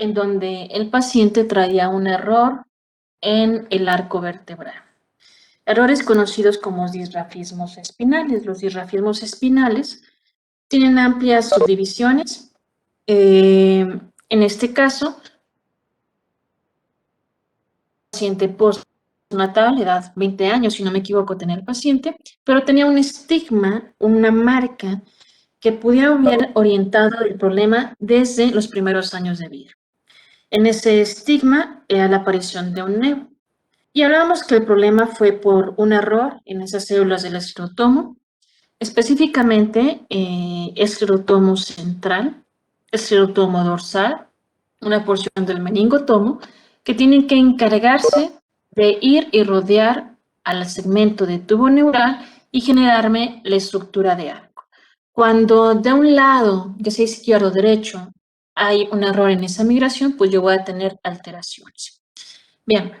en donde el paciente traía un error en el arco vertebral. Errores conocidos como disrafismos espinales. Los disrafismos espinales tienen amplias subdivisiones. En este caso, paciente postnatal, edad 20 años, si no me equivoco, tenía el paciente, pero tenía un estigma, una marca que pudiera haber orientado el problema desde los primeros años de vida. En ese estigma era la aparición de un neo. Y hablábamos que el problema fue por un error en esas células del esclerotomo, específicamente esclerotomo central, esclerotomo dorsal, una porción del meningotomo, que tienen que encargarse de ir y rodear al segmento de tubo neural y generarme la estructura de arco. Cuando de un lado, ya sea izquierdo o derecho, hay un error en esa migración, pues yo voy a tener alteraciones. Bien,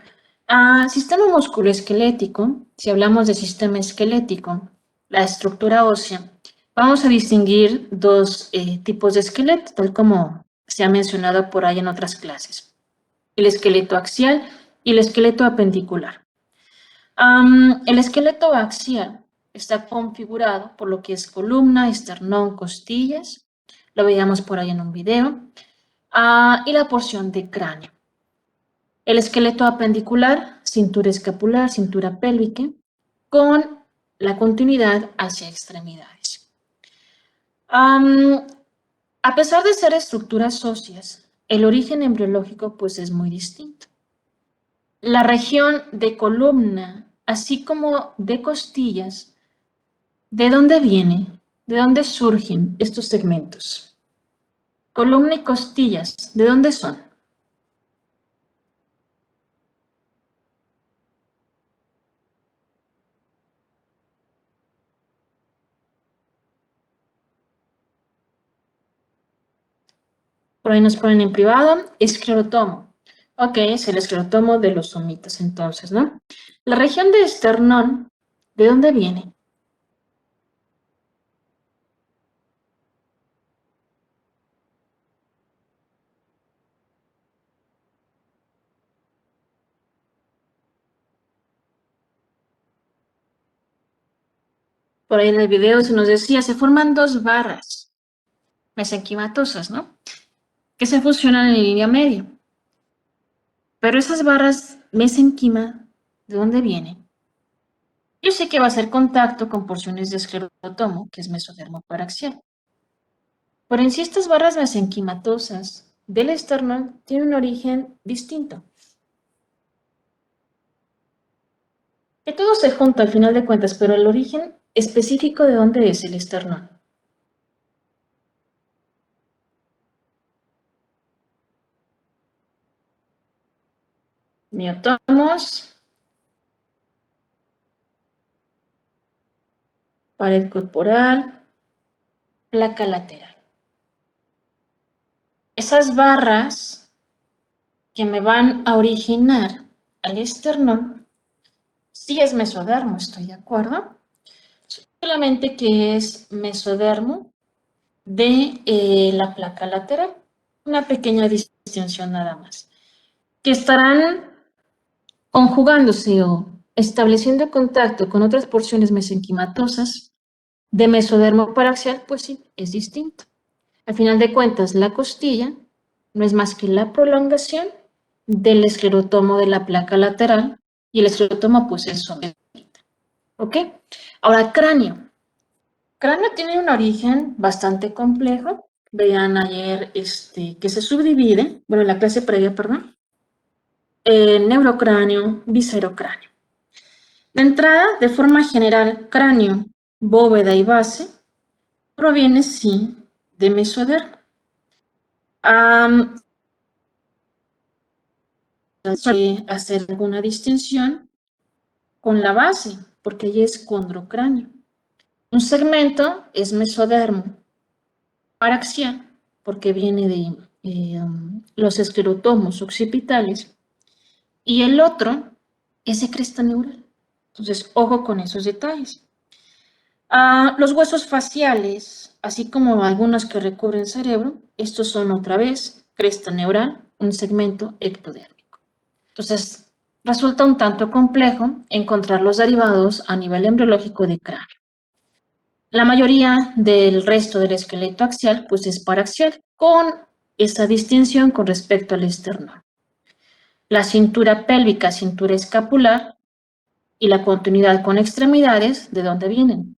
sistema musculoesquelético, si hablamos de sistema esquelético, la estructura ósea, vamos a distinguir dos tipos de esqueleto, tal como se ha mencionado por ahí en otras clases. El esqueleto axial y el esqueleto apendicular. El esqueleto axial está configurado por lo que es columna, esternón, costillas, lo veíamos por ahí en un video, y la porción de cráneo. El esqueleto apendicular, cintura escapular, cintura pélvica, con la continuidad hacia extremidades. A pesar de ser estructuras óseas, el origen embriológico pues es muy distinto. La región de columna, así como de costillas, ¿de dónde viene? ¿De dónde surgen estos segmentos? Columna y costillas, ¿de dónde son? Por ahí nos ponen en privado, esclerotomo. Ok, es el esclerotomo de los somitas entonces, ¿no? La región de esternón, ¿de dónde viene? Por ahí en el video se nos decía, se forman dos barras mesenquimatosas, ¿no? Que se fusionan en línea media. Pero esas barras mesenquima, ¿de dónde vienen? Yo sé que va a ser contacto con porciones de esclerotomo, que es mesodermo paraxial. Pero en sí estas barras mesenquimatosas del esternón tienen un origen distinto. Que todo se junta al final de cuentas, pero el origen específico de dónde es el esternón. Miotomos, pared corporal, placa lateral. Esas barras que me van a originar al esternón, sí es mesodermo, estoy de acuerdo, solamente que es mesodermo de la placa lateral, una pequeña distinción nada más, que estarán conjugándose o estableciendo contacto con otras porciones mesenquimatosas de mesodermo paraxial, pues sí, es distinto. Al final de cuentas, la costilla no es más que la prolongación del esclerotomo de la placa lateral y el esclerotomo pues es someta. ¿Ok? Ahora, cráneo. Cráneo tiene un origen bastante complejo. Vean ayer que se subdivide, bueno, en la clase previa, perdón, neurocráneo, viscerocráneo. De entrada, de forma general, cráneo, bóveda y base proviene, sí, de mesodermo. Hacer alguna distinción con la base, porque allí es condrocráneo. Un segmento es mesodermo paraxial, porque viene de los esclerotomos occipitales, y el otro es de cresta neural. Entonces, ojo con esos detalles. Los huesos faciales, así como algunos que recubren cerebro, estos son otra vez cresta neural, un segmento ectodérmico. Entonces, resulta un tanto complejo encontrar los derivados a nivel embriológico de cráneo. La mayoría del resto del esqueleto axial pues es paraxial, con esa distinción con respecto al esternón. La cintura pélvica, cintura escapular y la continuidad con extremidades, ¿de dónde vienen?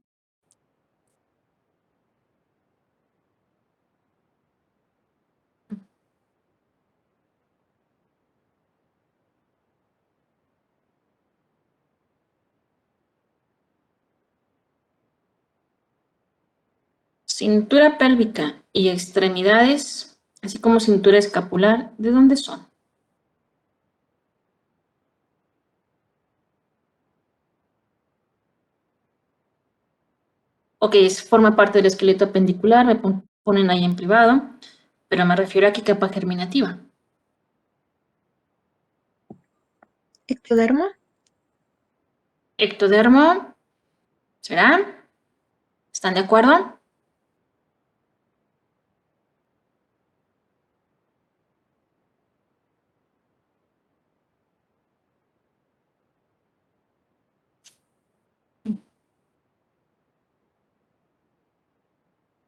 Cintura pélvica y extremidades, así como cintura escapular, ¿de dónde son? Ok, forma parte del esqueleto apendicular, me ponen ahí en privado, pero me refiero a qué capa germinativa. ¿Ectodermo? Ectodermo, ¿será? ¿Están de acuerdo?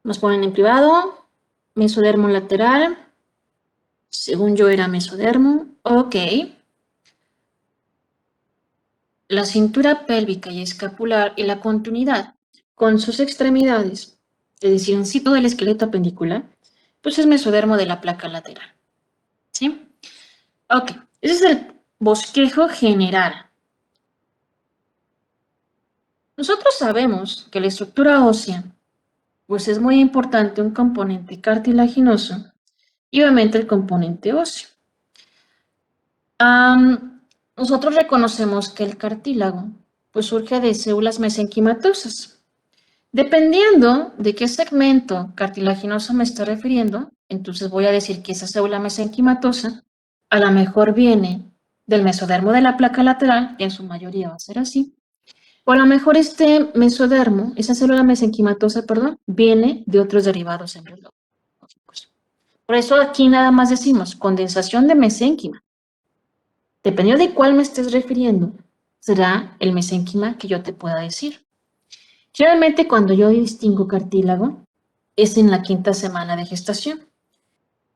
Nos ponen en privado, mesodermo lateral, según yo era mesodermo, ok. La cintura pélvica y escapular y la continuidad con sus extremidades, es decir, un sitio del esqueleto apendicular, pues es mesodermo de la placa lateral. ¿Sí? Ok, ese es el bosquejo general. Nosotros sabemos que la estructura ósea, pues es muy importante un componente cartilaginoso y obviamente el componente óseo. Nosotros reconocemos que el cartílago pues surge de células mesenquimatosas. Dependiendo de qué segmento cartilaginoso me estoy refiriendo, entonces voy a decir que esa célula mesenquimatosa a lo mejor viene del mesodermo de la placa lateral, y en su mayoría va a ser así, o a lo mejor este mesodermo, esa célula mesenquimatosa, perdón, viene de otros derivados embriológicos. Por eso aquí nada más decimos condensación de mesénquima. Dependiendo de cuál me estés refiriendo, será el mesénquima que yo te pueda decir. Generalmente cuando yo distingo cartílago es en la 5ª semana de gestación.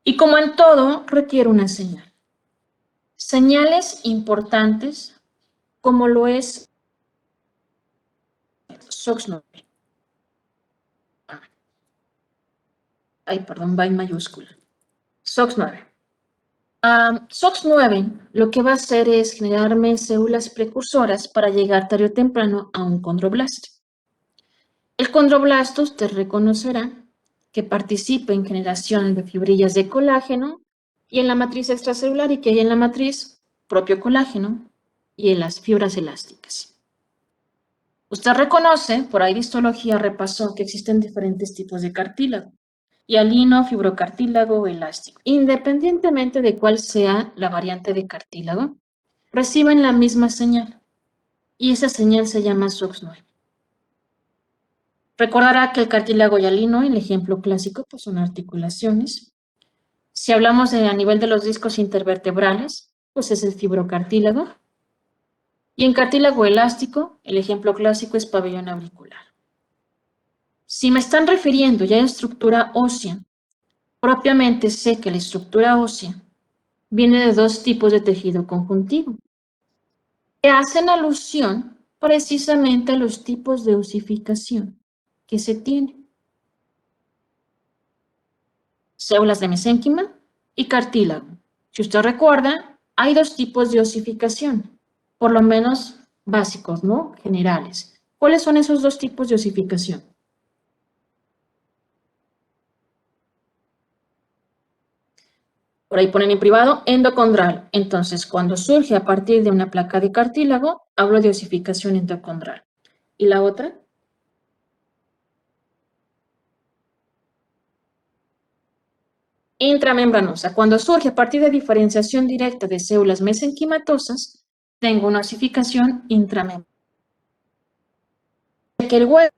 Y como en todo, requiere una señal. Señales importantes como lo es SOX9. Ay, perdón, va en mayúscula. SOX9. SOX9 lo que va a hacer es generarme células precursoras para llegar tarde o temprano a un condroblasto. El condroblasto usted reconocerá que participa en generación de fibrillas de colágeno y en la matriz extracelular y que hay en la matriz propio colágeno y en las fibras elásticas. Usted reconoce, por ahí de histología repasó que existen diferentes tipos de cartílago, hialino, fibrocartílago o elástico. Independientemente de cuál sea la variante de cartílago, reciben la misma señal y esa señal se llama SOX9. Recordará que el cartílago hialino, el ejemplo clásico, pues son articulaciones. Si hablamos a nivel de los discos intervertebrales, pues es el fibrocartílago. Y en cartílago elástico, el ejemplo clásico es pabellón auricular. Si me están refiriendo ya a estructura ósea, propiamente sé que la estructura ósea viene de dos tipos de tejido conjuntivo, que hacen alusión precisamente a los tipos de osificación que se tienen. Células de mesénquima y cartílago. Si usted recuerda, hay dos tipos de osificación, por lo menos básicos, ¿no? Generales. ¿Cuáles son esos dos tipos de osificación? Por ahí ponen en privado endocondral. Entonces, cuando surge a partir de una placa de cartílago, hablo de osificación endocondral. ¿Y la otra? Intramembranosa. Cuando surge a partir de diferenciación directa de células mesenquimatosas, tengo una osificación intramembranosa. Que el hueso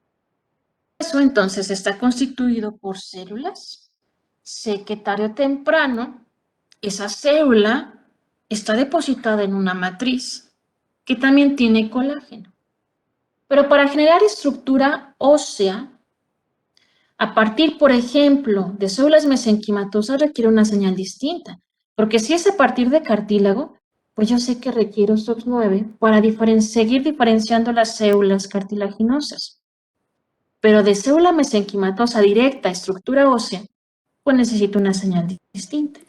entonces está constituido por células, sé que tarde o temprano esa célula está depositada en una matriz que también tiene colágeno. Pero para generar estructura ósea, a partir, por ejemplo, de células mesenquimatosas requiere una señal distinta, porque si es a partir de cartílago, pues yo sé que requiero SOX9 para seguir diferenciando las células cartilaginosas. Pero de célula mesenquimatosa directa a estructura ósea, pues necesito una señal distinta.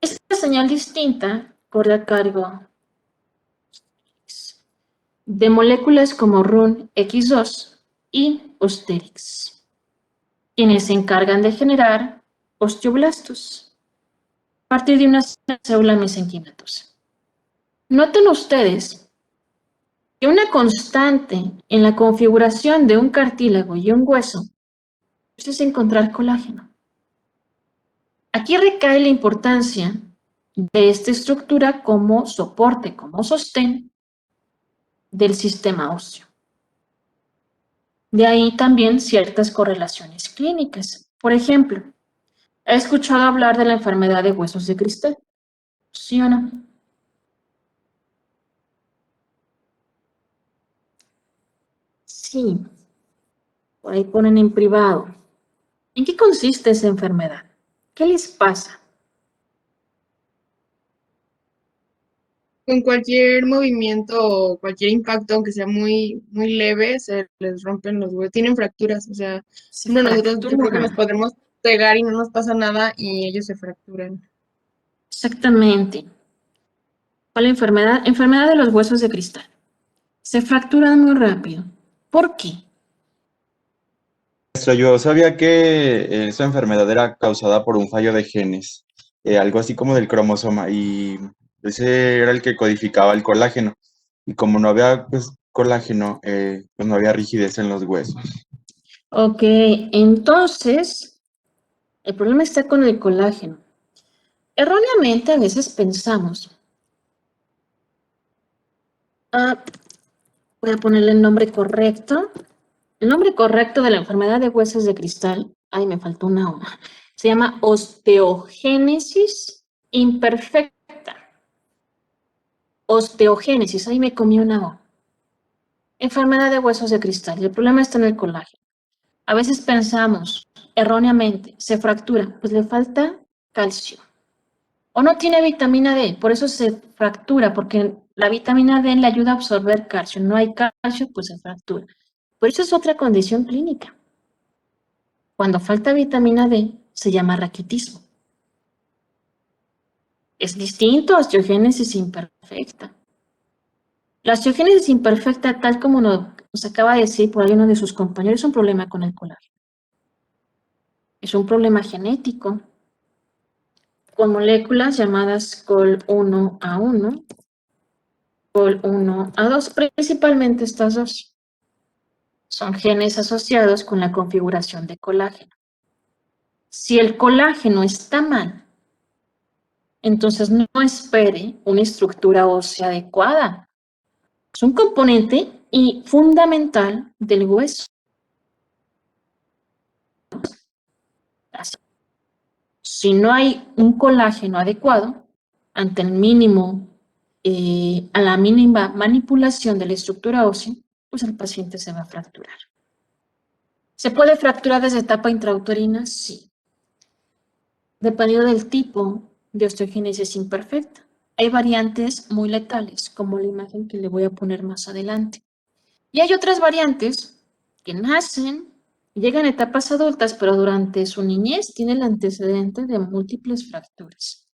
Esta señal distinta corre a cargo de moléculas como RUNX2 y Osterix, quienes se encargan de generar osteoblastos a partir de una célula mesenquimatosa. Noten ustedes que una constante en la configuración de un cartílago y un hueso es encontrar colágeno. Aquí recae la importancia de esta estructura como soporte, como sostén del sistema óseo. De ahí también ciertas correlaciones clínicas. Por ejemplo, ¿he escuchado hablar de la enfermedad de huesos de cristal? ¿Sí o no? Sí, por ahí ponen en privado. ¿En qué consiste esa enfermedad? ¿Qué les pasa? Con cualquier movimiento o cualquier impacto, aunque sea muy leve, se les rompen los huesos. Tienen fracturas, o sea, Se bueno, nosotros yo creo que nos fracturan. podemos pegar y no nos pasa nada y ellos se fracturan. Exactamente. ¿Cuál enfermedad? Enfermedad de los huesos de cristal. Se fracturan muy rápido. ¿Por qué? Maestra, yo sabía que esa enfermedad era causada por un fallo de genes, algo así como del cromosoma, y ese era el que codificaba el colágeno. Y como no había pues, colágeno, pues no había rigidez en los huesos. Ok, entonces, el problema está con el colágeno. Erróneamente a veces pensamos, voy a ponerle el nombre correcto. El nombre correcto de la enfermedad de huesos de cristal, ay, me faltó una O. Se llama osteogénesis imperfecta. Osteogénesis, ahí me comí una O. Enfermedad de huesos de cristal. Y el problema está en el colágeno. A veces pensamos, erróneamente, se fractura, pues le falta calcio. O no tiene vitamina D, por eso se fractura, porque la vitamina D le ayuda a absorber calcio. No hay calcio, pues se fractura. Por eso es otra condición clínica. Cuando falta vitamina D, se llama raquitismo. Es distinto a osteogénesis imperfecta. La osteogénesis imperfecta, tal como nos acaba de decir por ahí uno de sus compañeros, es un problema con el colágeno. Es un problema genético con moléculas llamadas COL1A1, COL1A2, principalmente estas dos. Son genes asociados con la configuración de colágeno. Si el colágeno está mal, entonces no espere una estructura ósea adecuada. Es un componente y fundamental del hueso. Si no hay un colágeno adecuado, ante el mínimo, a la mínima manipulación de la estructura ósea, pues el paciente se va a fracturar. ¿Se puede fracturar desde etapa intrauterina? Sí. Dependiendo del tipo de osteogénesis imperfecta. Hay variantes muy letales, como la imagen que le voy a poner más adelante. Y hay otras variantes que nacen, llegan a etapas adultas, pero durante su niñez tienen el antecedente de múltiples fracturas.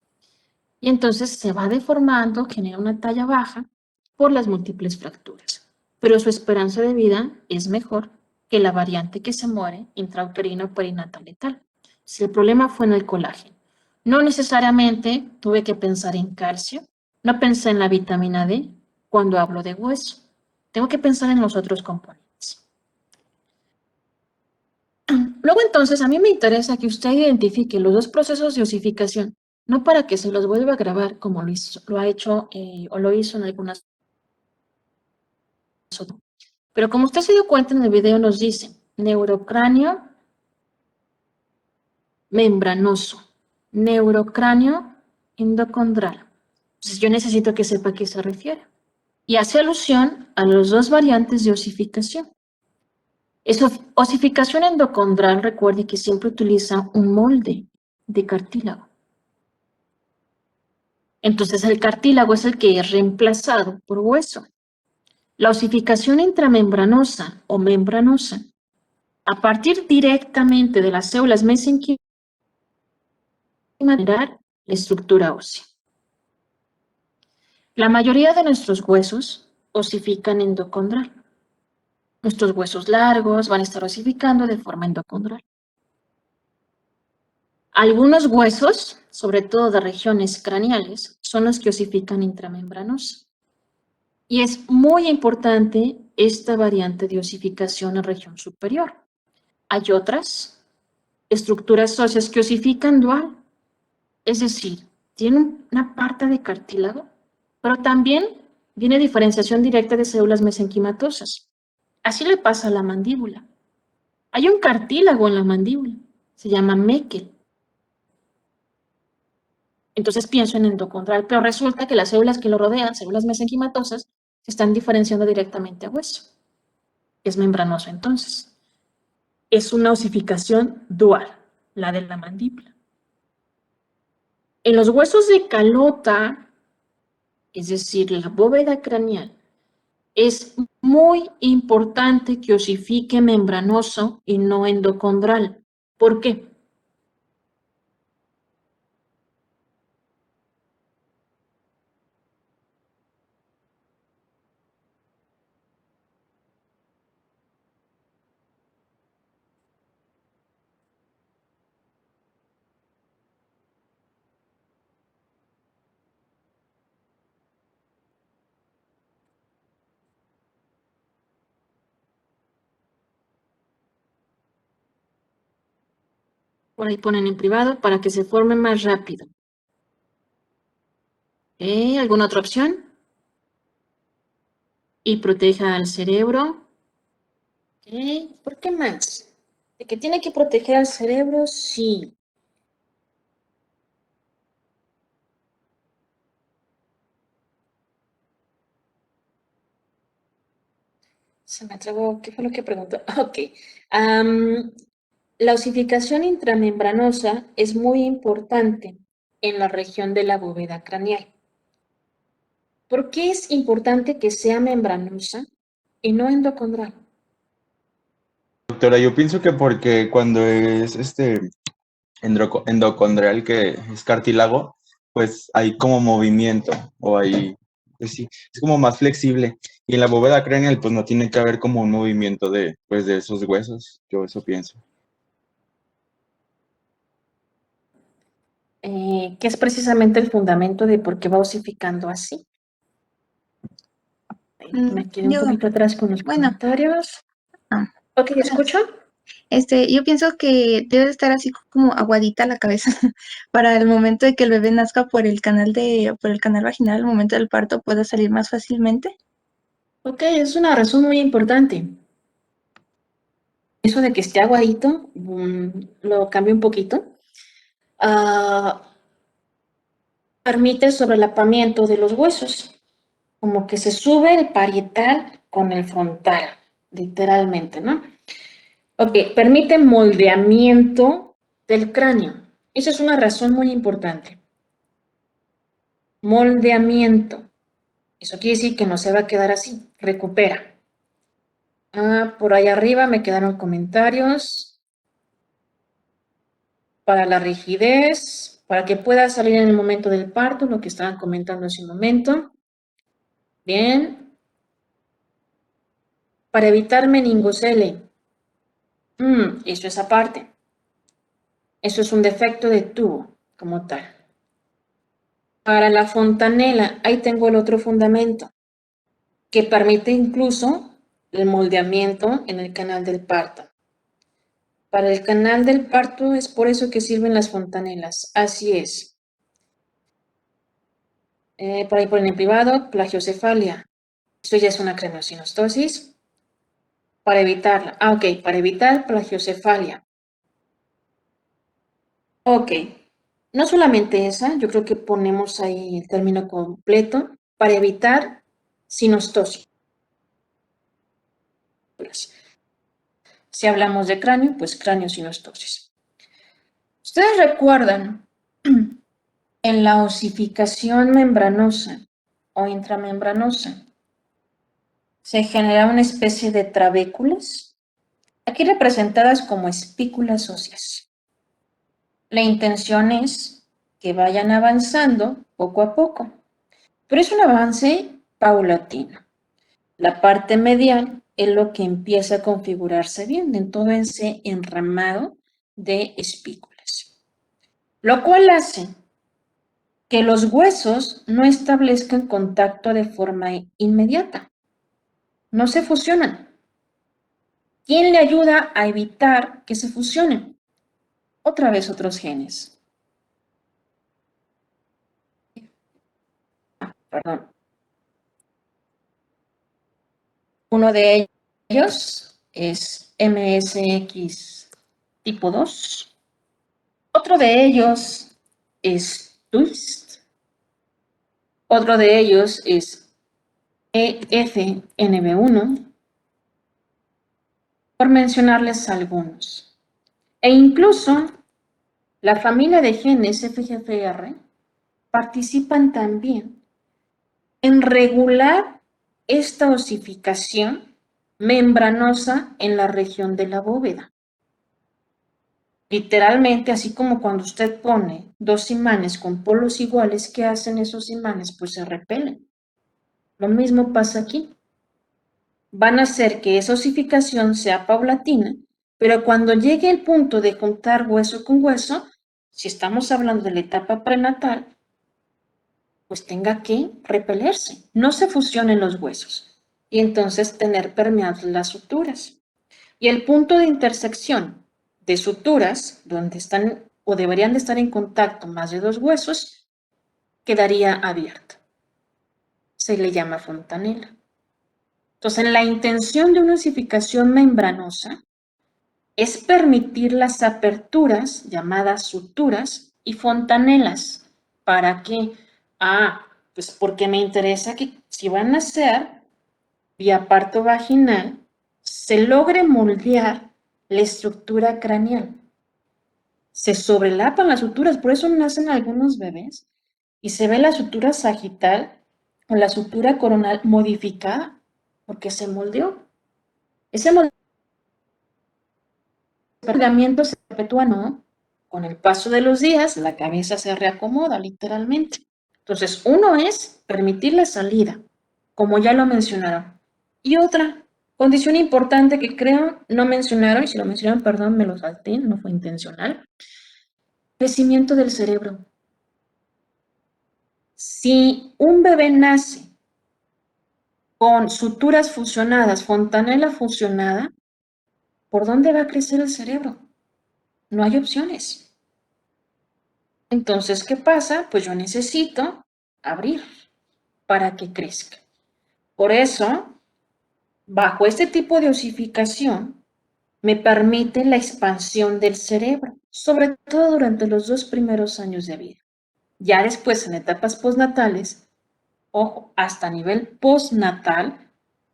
Y entonces se va deformando, genera una talla baja por las múltiples fracturas. Pero su esperanza de vida es mejor que la variante que se muere intrauterina o perinatal letal. Si el problema fue en el colágeno. No necesariamente tuve que pensar en calcio, no pensé en la vitamina D cuando hablo de hueso. Tengo que pensar en los otros componentes. Luego entonces a mí me interesa que usted identifique los dos procesos de osificación, no para que se los vuelva a grabar como lo ha hecho o lo hizo en algunas otras. Pero como usted se dio cuenta en el video nos dice neurocráneo membranoso, neurocráneo endocondral. Entonces yo necesito que sepa a qué se refiere. Y hace alusión a las dos variantes de osificación. Osificación endocondral, recuerde que siempre utiliza un molde de cartílago. Entonces el cartílago es el que es reemplazado por hueso. La osificación intramembranosa o membranosa, a partir directamente de las células mesenquimales, generar la estructura ósea. La mayoría de nuestros huesos osifican endocondral. Nuestros huesos largos van a estar osificando de forma endocondral. Algunos huesos, sobre todo de regiones craneales, son los que osifican intramembranosa. Y es muy importante esta variante de osificación en región superior. Hay otras estructuras óseas que osifican dual, es decir, tienen una parte de cartílago, pero también viene diferenciación directa de células mesenquimatosas. Así le pasa a la mandíbula. Hay un cartílago en la mandíbula, se llama Meckel. Entonces pienso en endocondral, pero resulta que las células que lo rodean, células mesenquimatosas, se están diferenciando directamente a hueso. Es membranoso entonces. Es una osificación dual, la de la mandíbula. En los huesos de calota, es decir, la bóveda craneal, es muy importante que osifique membranoso y no endocondral. ¿Por qué? Por ahí ponen en privado para que se forme más rápido. ¿Alguna otra opción? Y proteja al cerebro. ¿Por qué más? ¿De que tiene que proteger al cerebro? Sí. Se me atrevo, ¿qué fue lo que preguntó? Ok. La osificación intramembranosa es muy importante en la región de la bóveda craneal. ¿Por qué es importante que sea membranosa y no endocondral? Doctora, yo pienso que porque cuando es endocondral, que es cartílago, pues hay como movimiento, o hay, pues sí, es como más flexible. Y en la bóveda craneal, pues no tiene que haber como un movimiento de, pues, de esos huesos. Yo eso pienso. Que es precisamente el fundamento de por qué va osificando así. Me quedé un Yo, poquito atrás con los bueno, comentarios. ah, Ok, ¿escucho? yo pienso que debe de estar así como aguadita la cabeza para el momento de que el bebé nazca por el canal vaginal, al momento del parto pueda salir más fácilmente. Ok, es una razón muy importante. Eso de que esté aguadito, lo cambio un poquito. Permite el sobrelapamiento de los huesos, como que se sube el parietal con el frontal, literalmente, ¿no? Ok, permite moldeamiento del cráneo. Esa es una razón muy importante. Moldeamiento. Eso quiere decir que no se va a quedar así, recupera. Por ahí arriba me quedaron comentarios. Para la rigidez, para que pueda salir en el momento del parto, lo que estaban comentando hace un momento. Bien. Para evitar meningocele. Eso es aparte. Eso es un defecto de tubo, como tal. Para la fontanela, ahí tengo el otro fundamento, que permite incluso el moldeamiento en el canal del parto. Para el canal del parto es por eso que sirven las fontanelas. Así es. Por ahí ponen en privado, plagiocefalia. Esto ya es una craniosinostosis. Para evitarla. Ok, para evitar plagiocefalia. Ok. No solamente esa, yo creo que ponemos ahí el término completo para evitar sinostosis. Si hablamos de cráneo, pues cráneo sinostosis. ¿Ustedes recuerdan en la osificación membranosa o intramembranosa se genera una especie de trabéculas, aquí representadas como espículas óseas? La intención es que vayan avanzando poco a poco, pero es un avance paulatino. La parte medial es lo que empieza a configurarse bien en todo ese enramado de espículas, lo cual hace que los huesos no establezcan contacto de forma inmediata, no se fusionan. ¿Quién le ayuda a evitar que se fusionen? Otra vez otros genes. Perdón. Uno de ellos es MSX tipo 2. Otro de ellos es TWIST. Otro de ellos es EFNB1, por mencionarles algunos. E incluso la familia de genes FGFR participan también en regular esta osificación membranosa en la región de la bóveda. Literalmente, así como cuando usted pone dos imanes con polos iguales, ¿qué hacen esos imanes? Pues se repelen. Lo mismo pasa aquí. Van a hacer que esa osificación sea paulatina, pero cuando llegue el punto de juntar hueso con hueso, si estamos hablando de la etapa prenatal, pues tenga que repelerse, no se fusionen los huesos y entonces tener permeables las suturas. Y el punto de intersección de suturas, donde están o deberían de estar en contacto más de dos huesos, quedaría abierto. Se le llama fontanela. Entonces, la intención de una osificación membranosa es permitir las aperturas, llamadas suturas, y fontanelas. ¿Para qué? Pues porque me interesa que si van a ser vía parto vaginal, se logre moldear la estructura craneal. Se sobrelapan las suturas, por eso nacen algunos bebés y se ve la sutura sagital o la sutura coronal modificada porque se moldeó. Ese moldeamiento se perpetúa, ¿no? Con el paso de los días, la cabeza se reacomoda literalmente. Entonces, uno es permitir la salida, como ya lo mencionaron. Y otra condición importante que creo no mencionaron, y si lo mencionaron, perdón, me lo salté, no fue intencional, crecimiento del cerebro. Si un bebé nace con suturas fusionadas, fontanela fusionada, ¿por dónde va a crecer el cerebro? No hay opciones. Entonces, ¿qué pasa? Pues yo necesito abrir para que crezca. Por eso, bajo este tipo de osificación, me permite la expansión del cerebro, sobre todo durante los 2 primeros años de vida. Ya después, en etapas postnatales, ojo, hasta nivel postnatal,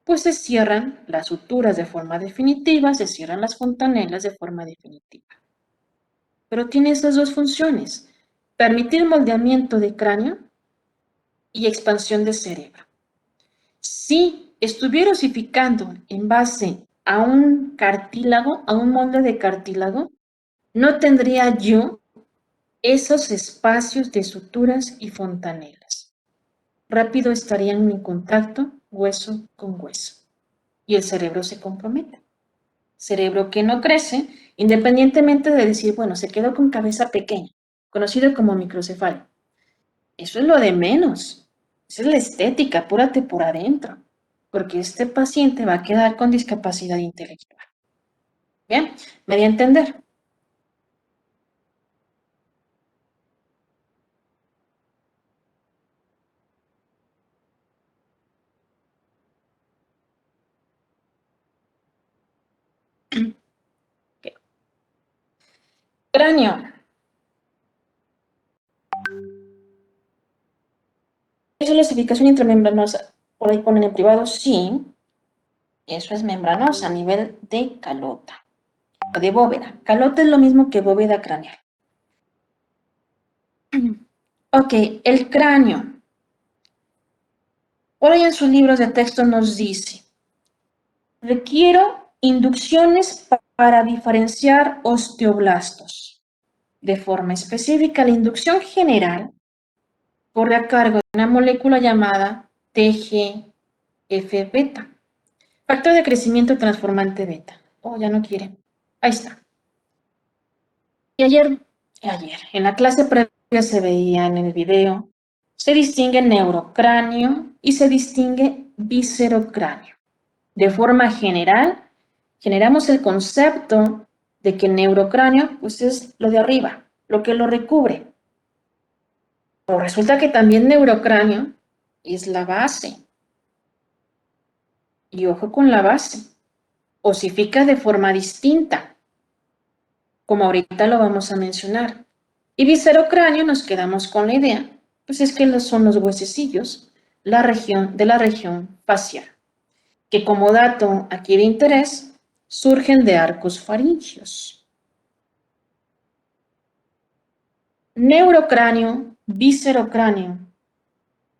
pues se cierran las suturas de forma definitiva, se cierran las fontanelas de forma definitiva. Pero tiene estas dos funciones: permitir moldeamiento de cráneo y expansión de cerebro. Si estuviera osificando en base a un cartílago, a un molde de cartílago, no tendría yo esos espacios de suturas y fontanelas. Rápido estarían en contacto hueso con hueso y el cerebro se compromete. Cerebro que no crece, independientemente de decir, bueno, se quedó con cabeza pequeña, conocido como microcefalia. Eso es lo de menos. Esa es la estética, apúrate por adentro, porque este paciente va a quedar con discapacidad intelectual. Bien, me di a entender. Okay. Cráneo. es la osificación intramembranosa. Por ahí ponen en privado, sí. Eso es membranosa a nivel de calota, o de bóveda. Calota es lo mismo que bóveda craneal. Ok, el cráneo. Por ahí en sus libros de texto nos dice, requiero inducciones para diferenciar osteoblastos. De forma específica, la inducción general corre a cargo de una molécula llamada TGF-beta, factor de crecimiento transformante beta. Oh, ya no quiere. Ahí está. Y ayer, en la clase previa se veía en el video, se distingue neurocráneo y se distingue viscerocráneo. De forma general, generamos el concepto de que neurocráneo pues es lo de arriba, lo que lo recubre. Pero resulta que también neurocráneo es la base. Y ojo con la base. Osifica de forma distinta, como ahorita lo vamos a mencionar. Y viscerocráneo nos quedamos con la idea, pues es que son los huesecillos, la región facial, que como dato aquí de interés, surgen de arcos faringios. Neurocráneo, viscerocráneo,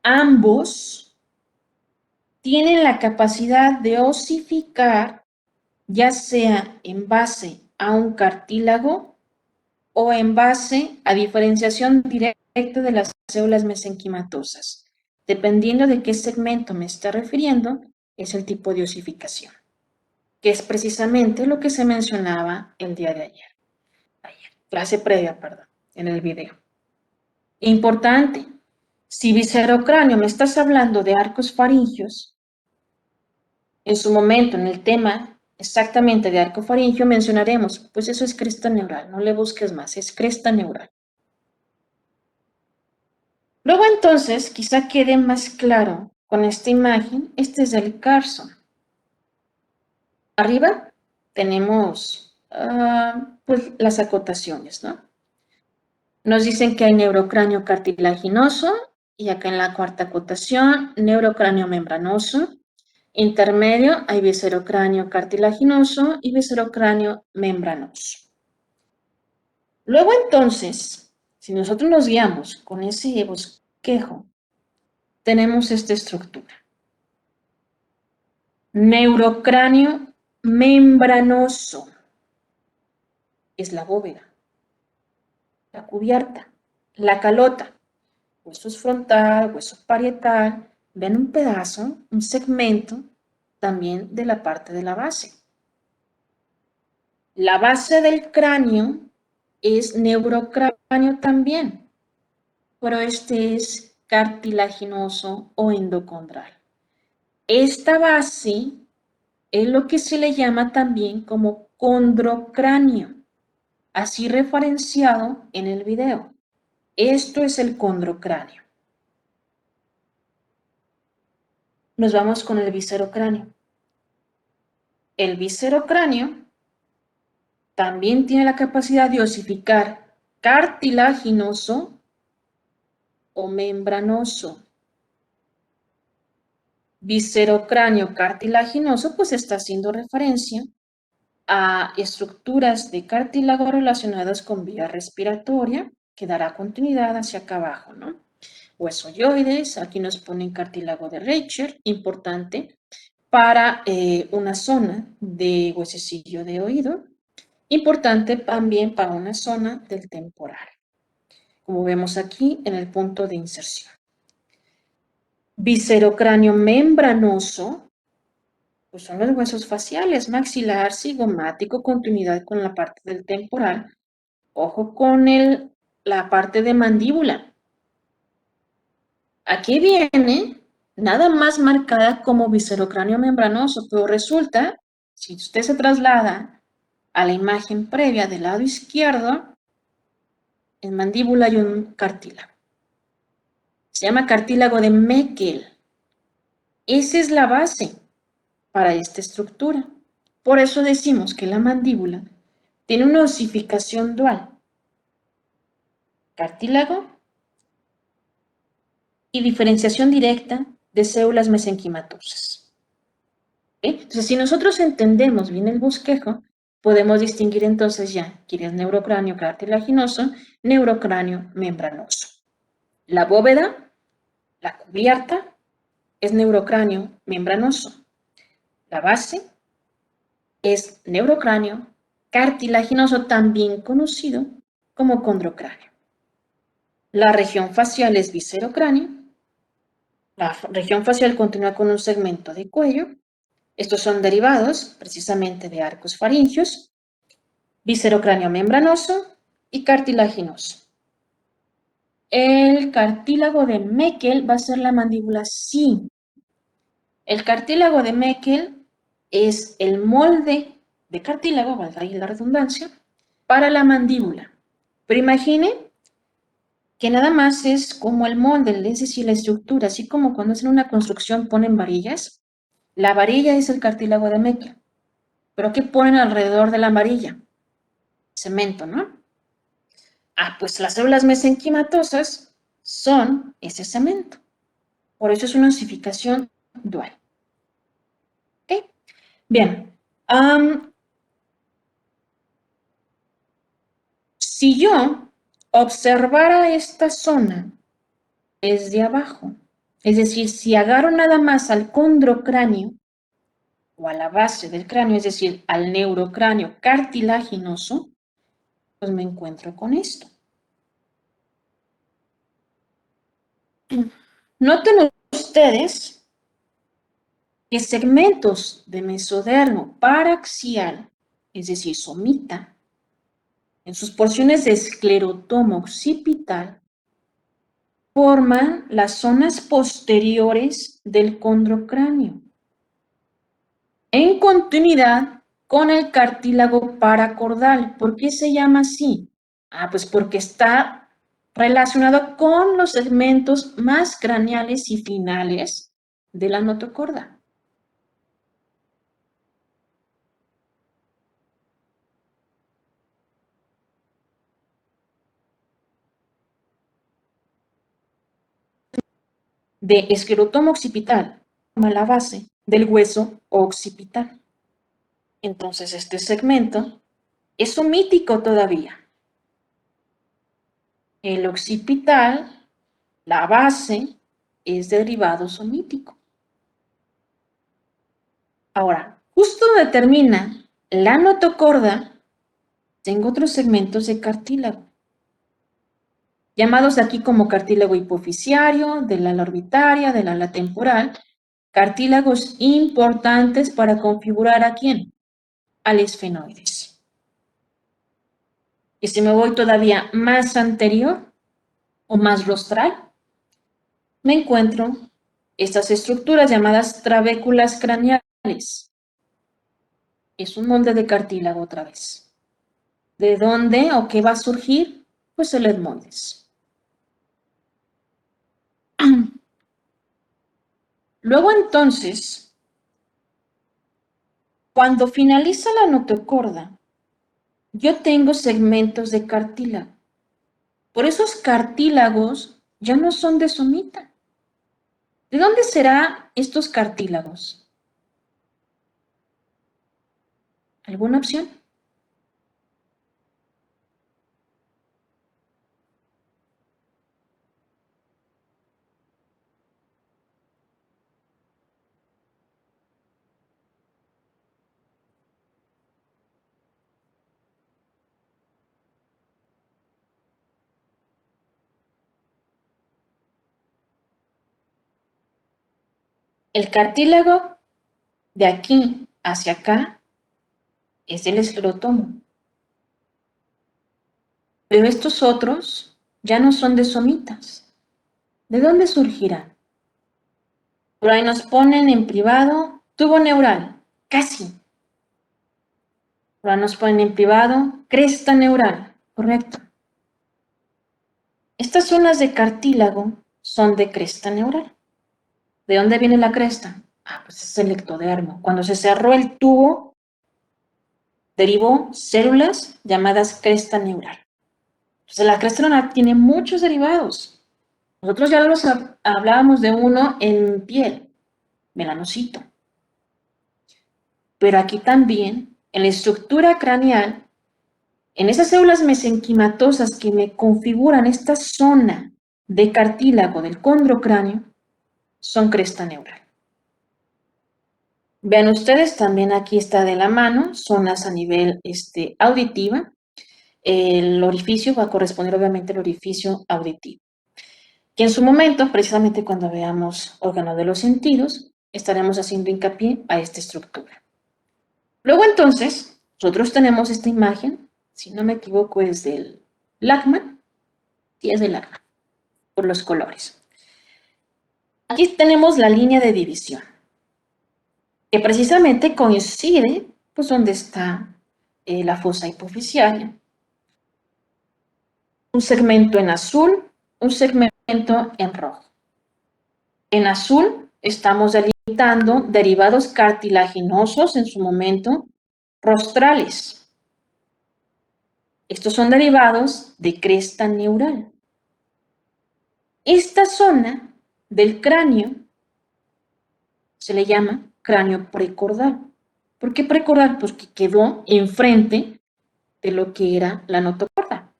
ambos tienen la capacidad de osificar, ya sea en base a un cartílago o en base a diferenciación directa de las células mesenquimatosas. Dependiendo de qué segmento me está refiriendo, es el tipo de osificación, que es precisamente lo que se mencionaba el día de ayer, clase previa, perdón, en el video. Importante, si viscerocráneo me estás hablando de arcos faringios, en su momento en el tema exactamente de arco faringio mencionaremos, pues eso es cresta neural, no le busques más, es cresta neural. Luego entonces, quizá quede más claro con esta imagen, este es el Carson. Arriba tenemos pues las acotaciones, ¿no? Nos dicen que hay neurocráneo cartilaginoso y acá en la cuarta acotación, neurocráneo membranoso. Intermedio hay viscerocráneo cartilaginoso y viscerocráneo membranoso. Luego entonces, si nosotros nos guiamos con ese bosquejo, tenemos esta estructura. Neurocráneo membranoso es la bóveda, la cubierta, la calota, hueso frontal, hueso parietal, ven un pedazo, un segmento también de la parte de la base. La base del cráneo es neurocráneo también, pero este es cartilaginoso o endocondral. Esta base es lo que se le llama también como condrocráneo, así referenciado en el video. Esto es el condrocráneo. Nos vamos con el viscerocráneo. El viscerocráneo también tiene la capacidad de osificar cartilaginoso o membranoso. Viscerocráneo cartilaginoso pues está haciendo referencia a estructuras de cartílago relacionadas con vía respiratoria, que dará continuidad hacia acá abajo, ¿no? Huesoyoides, aquí nos ponen cartílago de Reicher, importante para una zona de huesecillo de oído, importante también para una zona del temporal, como vemos aquí en el punto de inserción. Viscerocráneo membranoso, pues son los huesos faciales, maxilar, cigomático, continuidad con la parte del temporal. Ojo con la parte de mandíbula. Aquí viene nada más marcada como viscerocráneo membranoso, pero resulta, si usted se traslada a la imagen previa del lado izquierdo, en mandíbula hay un cartílago. Se llama cartílago de Meckel. Esa es la base para esta estructura. Por eso decimos que la mandíbula tiene una osificación dual. Cartílago y diferenciación directa de células mesenquimatosas. Entonces, si nosotros entendemos bien el bosquejo, podemos distinguir entonces ya quién es neurocráneo cartilaginoso, neurocráneo membranoso. La bóveda, la cubierta, es neurocráneo membranoso. La base es neurocráneo cartilaginoso, también conocido como condrocráneo. La región facial es viscerocráneo. La región facial continúa con un segmento de cuello. Estos son derivados precisamente de arcos faringios, viscerocráneo membranoso y cartilaginoso. El cartílago de Meckel va a ser la mandíbula sí. El cartílago de Meckel es el molde de cartílago, valga ahí la redundancia, para la mandíbula. Pero imagine que nada más es como el molde, es decir, la estructura, así como cuando hacen una construcción ponen varillas. La varilla es el cartílago de Meckel. ¿Pero qué ponen alrededor de la varilla? Cemento, ¿no? Pues las células mesenquimatosas son ese cemento. Por eso es una osificación dual. ¿Ok? Bien. Si yo observara esta zona desde abajo, es decir, si agarro nada más al condrocráneo o a la base del cráneo, es decir, al neurocráneo cartilaginoso, pues me encuentro con esto. Noten ustedes que segmentos de mesodermo paraxial, es decir, somita, en sus porciones de esclerotomo occipital, forman las zonas posteriores del condrocráneo, en continuidad con el cartílago paracordal. ¿Por qué se llama así? Pues porque está relacionado con los segmentos más craneales y finales de la notocorda. De esclerotomo occipital, como la base del hueso occipital. Entonces, este segmento es somítico todavía. El occipital, la base, es derivado somítico. Ahora, justo donde termina la notocorda, tengo otros segmentos de cartílago, llamados aquí como cartílago hipoficiario, del ala orbitaria, del ala temporal, cartílagos importantes para configurar ¿a quién? Al esfenoides. Y si me voy todavía más anterior o más rostral, me encuentro estas estructuras llamadas trabéculas craneales. Es un molde de cartílago otra vez. ¿De dónde o qué va a surgir? Pues el etmoides. Luego entonces, cuando finaliza la notocorda, yo tengo segmentos de cartílago. Por esos cartílagos ya no son de somita. ¿De dónde serán estos cartílagos? ¿Alguna opción? El cartílago de aquí hacia acá es el esclerotomo. Pero estos otros ya no son de somitas. ¿De dónde surgirán? Por ahí nos ponen en privado tubo neural, casi. Por ahí nos ponen en privado cresta neural, correcto. Estas zonas de cartílago son de cresta neural. ¿De dónde viene la cresta? Pues es el ectodermo. Cuando se cerró el tubo, derivó células llamadas cresta neural. Entonces, la cresta neural tiene muchos derivados. Nosotros ya hablábamos de uno en piel, melanocito. Pero aquí también, en la estructura craneal, en esas células mesenquimatosas que me configuran esta zona de cartílago del condrocráneo, son cresta neural. Vean ustedes, también aquí está de la mano, zonas a nivel auditiva. El orificio va a corresponder obviamente al orificio auditivo. Que en su momento, precisamente cuando veamos órgano de los sentidos, estaremos haciendo hincapié a esta estructura. Luego entonces, nosotros tenemos esta imagen, si no me equivoco es del Lachman, sí es del Lachman, por los colores. Aquí tenemos la línea de división, que precisamente coincide pues donde está la fosa hipofisiaria. Un segmento en azul, un segmento en rojo. En azul estamos delimitando derivados cartilaginosos en su momento rostrales. Estos son derivados de cresta neural. Esta zona del cráneo se le llama cráneo precordal. ¿Por qué precordal? Pues que quedó enfrente de lo que era la notocorda.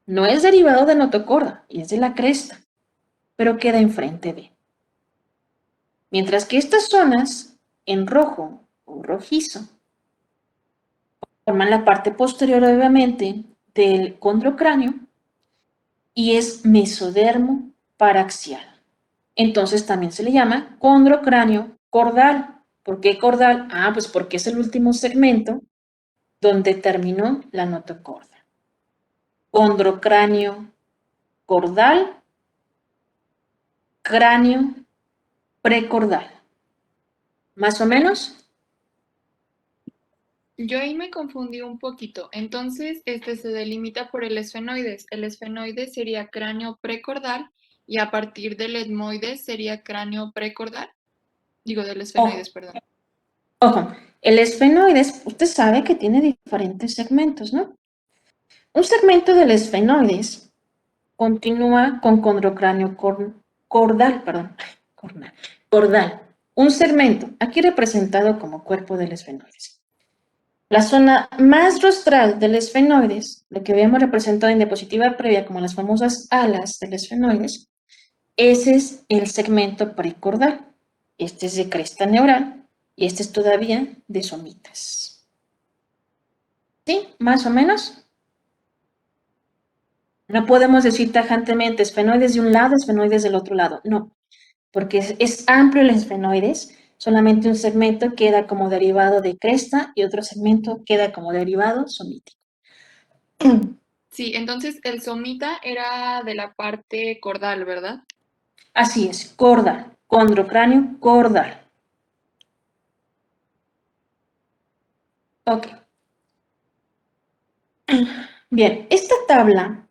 No es derivado de notocorda, es de la cresta, pero queda enfrente de. Mientras que estas zonas en rojo o rojizo forman la parte posterior, obviamente, del condrocráneo y es mesodermo paraxial. Entonces también se le llama condrocráneo cordal. ¿Por qué cordal? Ah, pues porque es el último segmento donde terminó la notocorda. Condrocráneo cordal, cráneo precordal. ¿Más o menos? Yo ahí me confundí un poquito. Entonces, este se delimita por el esfenoides. El esfenoides sería cráneo precordal y a partir del etmoides sería cráneo precordal. Digo, del esfenoides, perdón. Ojo, el esfenoides, usted sabe que tiene diferentes segmentos, ¿no? Un segmento del esfenoides continúa con condrocráneo cordal, perdón, cordal. Un segmento, aquí representado como cuerpo del esfenoides. La zona más rostral del esfenoides, lo que habíamos representado en diapositiva previa como las famosas alas del esfenoides, ese es el segmento precordal. Este es de cresta neural y este es todavía de somitas. ¿Sí? ¿Más o menos? No podemos decir tajantemente esfenoides de un lado, esfenoides del otro lado. No, porque es amplio el esfenoides. Solamente un segmento queda como derivado de cresta y otro segmento queda como derivado somítico. Sí, entonces el somita era de la parte cordal, ¿verdad? Así es, cordal, condrocráneo cordal. Ok. Bien, esta tabla,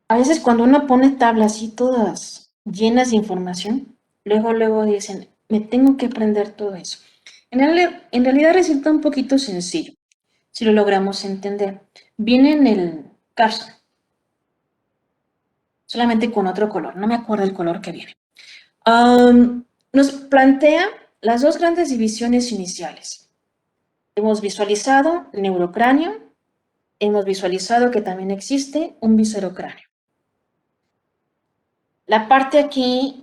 a veces cuando uno pone tablas así todas llenas de información, luego dicen, me tengo que aprender todo eso. En realidad resulta un poquito sencillo, si lo logramos entender. Viene en el caso, solamente con otro color, no me acuerdo el color que viene. Nos plantea las dos grandes divisiones iniciales. Hemos visualizado neurocráneo, hemos visualizado que también existe un viscerocráneo. La parte aquí,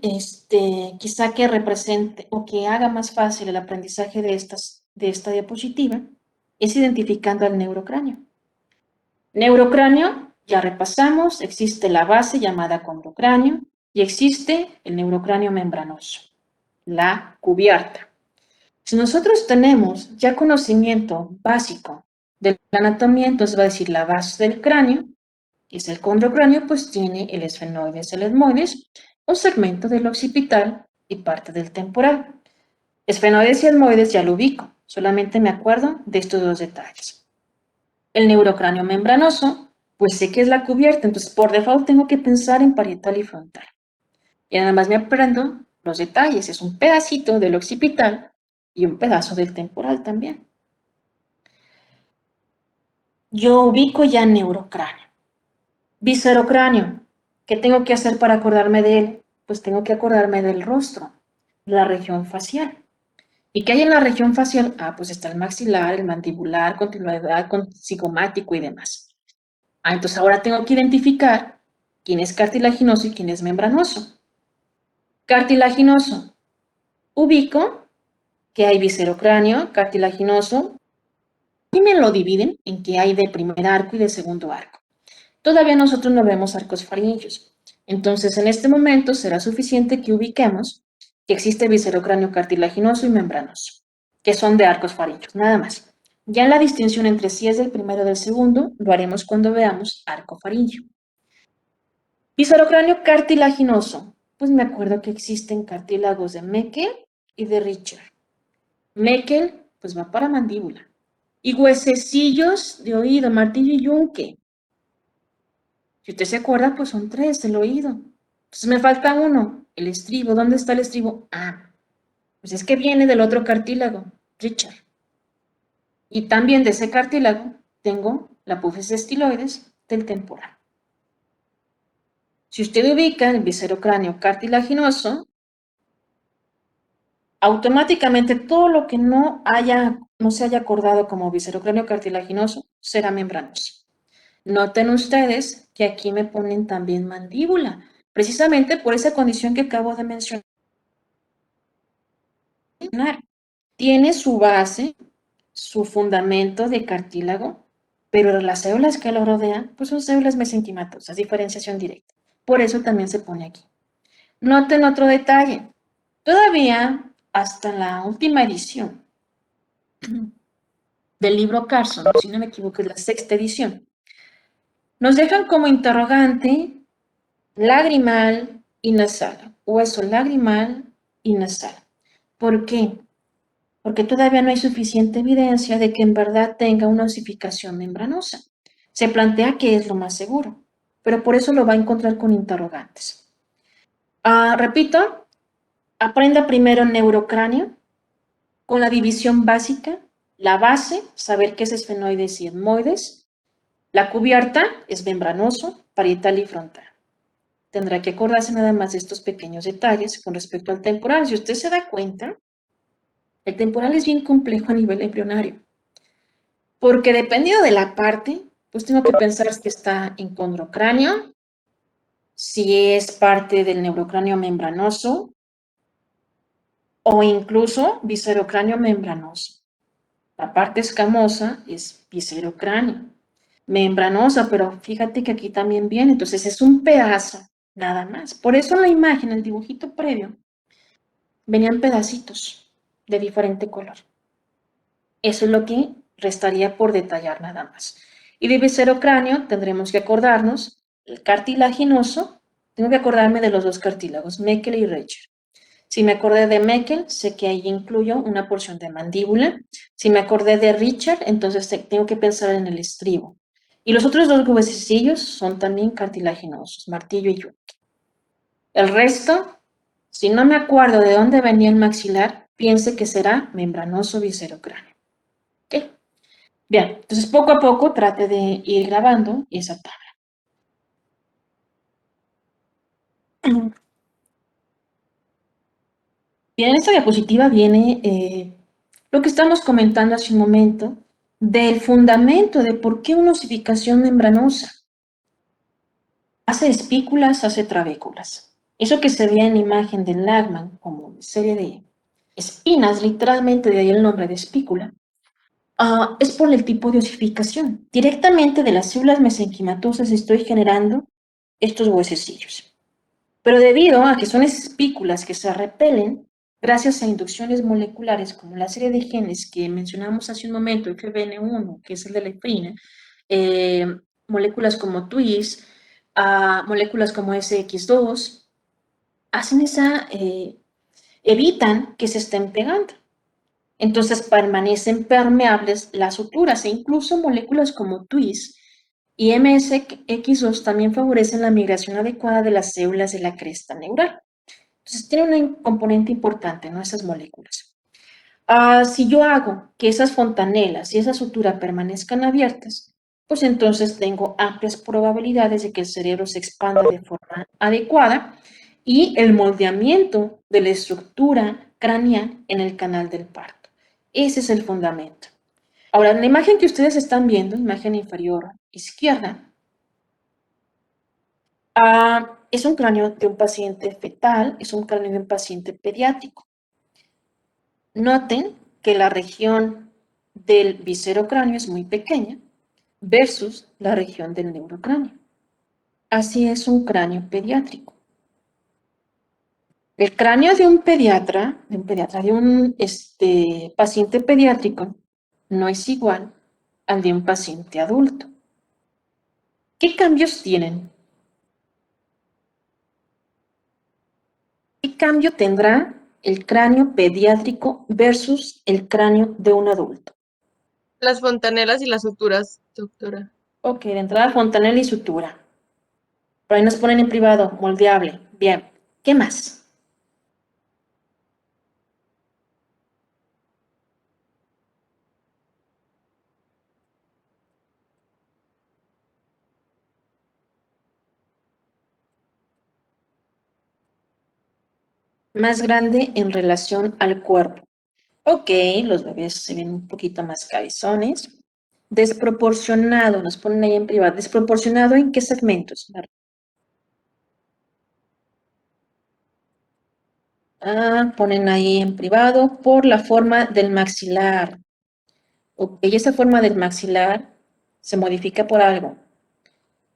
quizá que represente o que haga más fácil el aprendizaje de esta diapositiva, es identificando al neurocráneo. Neurocráneo, ya repasamos, existe la base llamada condrocráneo y existe el neurocráneo membranoso, la cubierta. Si nosotros tenemos ya conocimiento básico de la anatomía, entonces va a decir la base del cráneo, que es el condrocráneo, pues tiene el esfenoides, el etmoides, un segmento del occipital y parte del temporal. Esfenoides y etmoides ya lo ubico, solamente me acuerdo de estos dos detalles. El neurocráneo membranoso, pues sé que es la cubierta, entonces por default tengo que pensar en parietal y frontal. Y nada más me aprendo los detalles, es un pedacito del occipital y un pedazo del temporal también. Yo ubico ya neurocráneo. Viscerocráneo, ¿Qué tengo que hacer para acordarme de él? Pues tengo que acordarme del rostro, la región facial. ¿Y qué hay en la región facial? Pues está el maxilar, el mandibular, continuidad con cigomático y demás. Entonces ahora tengo que identificar quién es cartilaginoso y quién es membranoso. Cartilaginoso. Ubico que hay viscerocráneo, cartilaginoso, y me lo dividen en que hay de primer arco y de segundo arco. Todavía nosotros no vemos arcos faringios. Entonces, en este momento será suficiente que ubiquemos que existe viscerocráneo cartilaginoso y membranoso, que son de arcos faringios, nada más. Ya la distinción entre si es del primero o del segundo lo haremos cuando veamos arco faringio. Viscerocráneo cartilaginoso. Pues me acuerdo que existen cartílagos de Meckel y de Richter. Meckel, pues va para mandíbula. Y huesecillos de oído, martillo y yunque. Si usted se acuerda, pues son 3 del oído. Entonces me falta uno, el estribo. ¿Dónde está el estribo? Pues es que viene del otro cartílago, Richard. Y también de ese cartílago tengo la apófisis estiloides del temporal. Si usted ubica el viscerocráneo cartilaginoso, automáticamente todo lo que no se haya acordado como viscerocráneo cartilaginoso será membranoso. Noten ustedes que aquí me ponen también mandíbula, precisamente por esa condición que acabo de mencionar. Tiene su base, su fundamento de cartílago, pero las células que lo rodean, pues son células mesenquimatosas, diferenciación directa. Por eso también se pone aquí. Noten otro detalle. Todavía, hasta la última edición del libro Carson, si no me equivoco, es la 6ª edición, nos dejan como interrogante lagrimal y nasal, hueso lagrimal y nasal. ¿Por qué? Porque todavía no hay suficiente evidencia de que en verdad tenga una osificación membranosa. Se plantea que es lo más seguro, pero por eso lo va a encontrar con interrogantes. Repito, aprenda primero neurocráneo con la división básica, la base, saber qué es esfenoides y etmoides, la cubierta es membranoso, parietal y frontal. Tendrá que acordarse nada más de estos pequeños detalles con respecto al temporal. Si usted se da cuenta, el temporal es bien complejo a nivel embrionario, porque dependiendo de la parte, pues tengo que pensar si está en condrocráneo, si es parte del neurocráneo membranoso o incluso viscerocráneo membranoso. La parte escamosa es viscerocráneo, membranosa, pero fíjate que aquí también viene, entonces es un pedazo, nada más. Por eso en la imagen, el dibujito previo, venían pedacitos de diferente color. Eso es lo que restaría por detallar nada más. Y de viscerocráneo tendremos que acordarnos, el cartilaginoso, tengo que acordarme de los dos cartílagos, Meckel y Richter. Si me acordé de Meckel, sé que ahí incluyo una porción de mandíbula. Si me acordé de Richter, entonces tengo que pensar en el estribo. Y los otros dos huesecillos son también cartilaginosos, martillo y yunque. El resto, si no me acuerdo de dónde venía el maxilar, piense que será membranoso viscerocráneo. ¿Ok? Bien, entonces poco a poco trate de ir grabando esa tabla. Bien, en esta diapositiva viene lo que estamos comentando hace un momento del fundamento de por qué una osificación membranosa hace espículas, hace trabéculas. Eso que se ve en la imagen del Lagman como una serie de espinas, literalmente de ahí el nombre de espícula, es por el tipo de osificación. Directamente de las células mesenquimatosas estoy generando estos huesecillos. Pero debido a que son espículas que se repelen, gracias a inducciones moleculares como la serie de genes que mencionamos hace un momento, FBN1, que es el de la efrina, moléculas como TWIS, moléculas como SX2, evitan que se estén pegando. Entonces permanecen permeables las suturas e incluso moléculas como TWIS y MSX2 también favorecen la migración adecuada de las células de la cresta neural. Entonces tiene un componente importante, ¿no? Esas moléculas. Si yo hago que esas fontanelas y esa sutura permanezcan abiertas, pues entonces tengo amplias probabilidades de que el cerebro se expanda de forma adecuada y el moldeamiento de la estructura craneal en el canal del parto. Ese es el fundamento. Ahora, en la imagen que ustedes están viendo, imagen inferior izquierda, es un cráneo de un paciente fetal, es un cráneo de un paciente pediátrico. Noten que la región del viscerocráneo es muy pequeña versus la región del neurocráneo. Así es un cráneo pediátrico. El cráneo de un pediatra, de un paciente pediátrico, no es igual al de un paciente adulto. ¿Qué cambios tienen? ¿Qué cambio tendrá el cráneo pediátrico versus el cráneo de un adulto? Las fontanelas y las suturas, doctora. Ok, de entrada fontanela y sutura. Por ahí nos ponen en privado, moldeable. Bien, ¿qué más? Más grande en relación al cuerpo. Ok, los bebés se ven un poquito más cabezones. Desproporcionado, nos ponen ahí en privado. ¿Desproporcionado en qué segmentos? Ponen ahí en privado por la forma del maxilar. Ok, esa forma del maxilar se modifica por algo.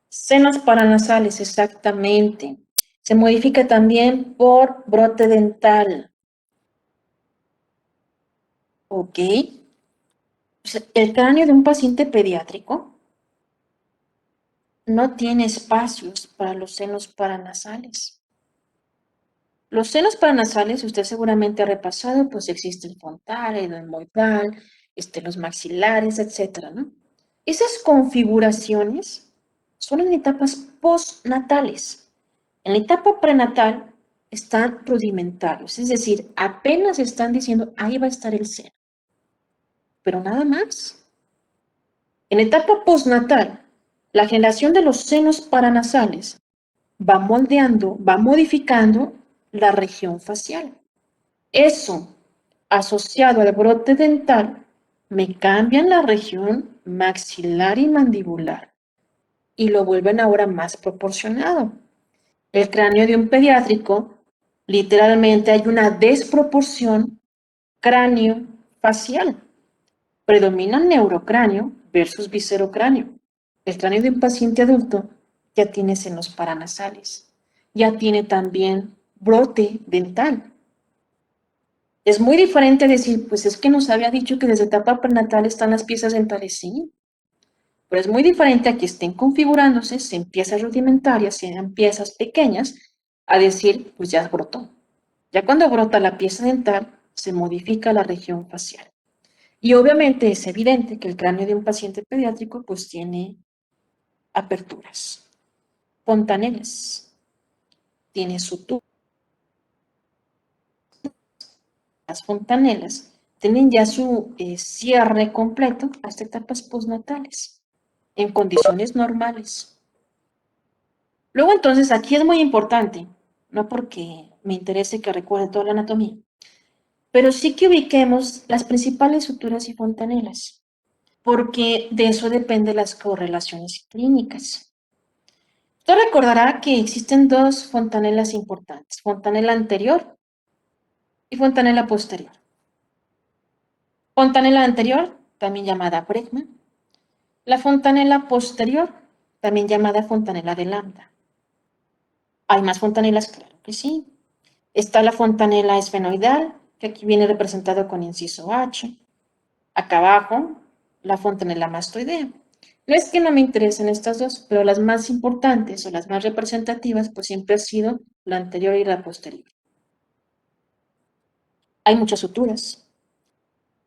Senos paranasales, exactamente. Se modifica también por brote dental. Ok. El cráneo de un paciente pediátrico no tiene espacios para los senos paranasales. Los senos paranasales, usted seguramente ha repasado, pues existe el frontal, el etmoidal, los maxilares, etcétera, ¿no? Esas configuraciones son en etapas postnatales. En la etapa prenatal están rudimentarios, es decir, apenas están diciendo, ahí va a estar el seno, pero nada más. En etapa postnatal, la generación de los senos paranasales va moldeando, va modificando la región facial. Eso, asociado al brote dental, me cambian la región maxilar y mandibular y lo vuelven ahora más proporcionado. El cráneo de un pediátrico, literalmente hay una desproporción cráneo-facial. Predomina neurocráneo versus viscerocráneo. El cráneo de un paciente adulto ya tiene senos paranasales, ya tiene también brote dental. Es muy diferente decir, pues es que nos había dicho que desde etapa prenatal están las piezas dentales, sí, pero es muy diferente a que estén configurándose en piezas rudimentarias, sean piezas pequeñas, a decir, pues ya brotó. Ya cuando brota la pieza dental, se modifica la región facial. Y obviamente es evidente que el cráneo de un paciente pediátrico pues tiene aperturas, fontanelas, tiene suturas. Las fontanelas tienen ya su cierre completo hasta etapas postnatales, en condiciones normales. Luego entonces aquí es muy importante, no porque me interese que recuerde toda la anatomía, pero sí que ubiquemos las principales suturas y fontanelas, porque de eso dependen las correlaciones clínicas. Usted recordará que existen dos fontanelas importantes, fontanela anterior y fontanela posterior. Fontanela anterior, también llamada bregma. La fontanela posterior, también llamada fontanela de Lambda. ¿Hay más fontanelas? Claro que sí. Está la fontanela esfenoidal, que aquí viene representado con inciso H. Acá abajo, la fontanela mastoidea. No es que no me interesen estas dos, pero las más importantes o las más representativas, pues siempre ha sido la anterior y la posterior. Hay muchas suturas.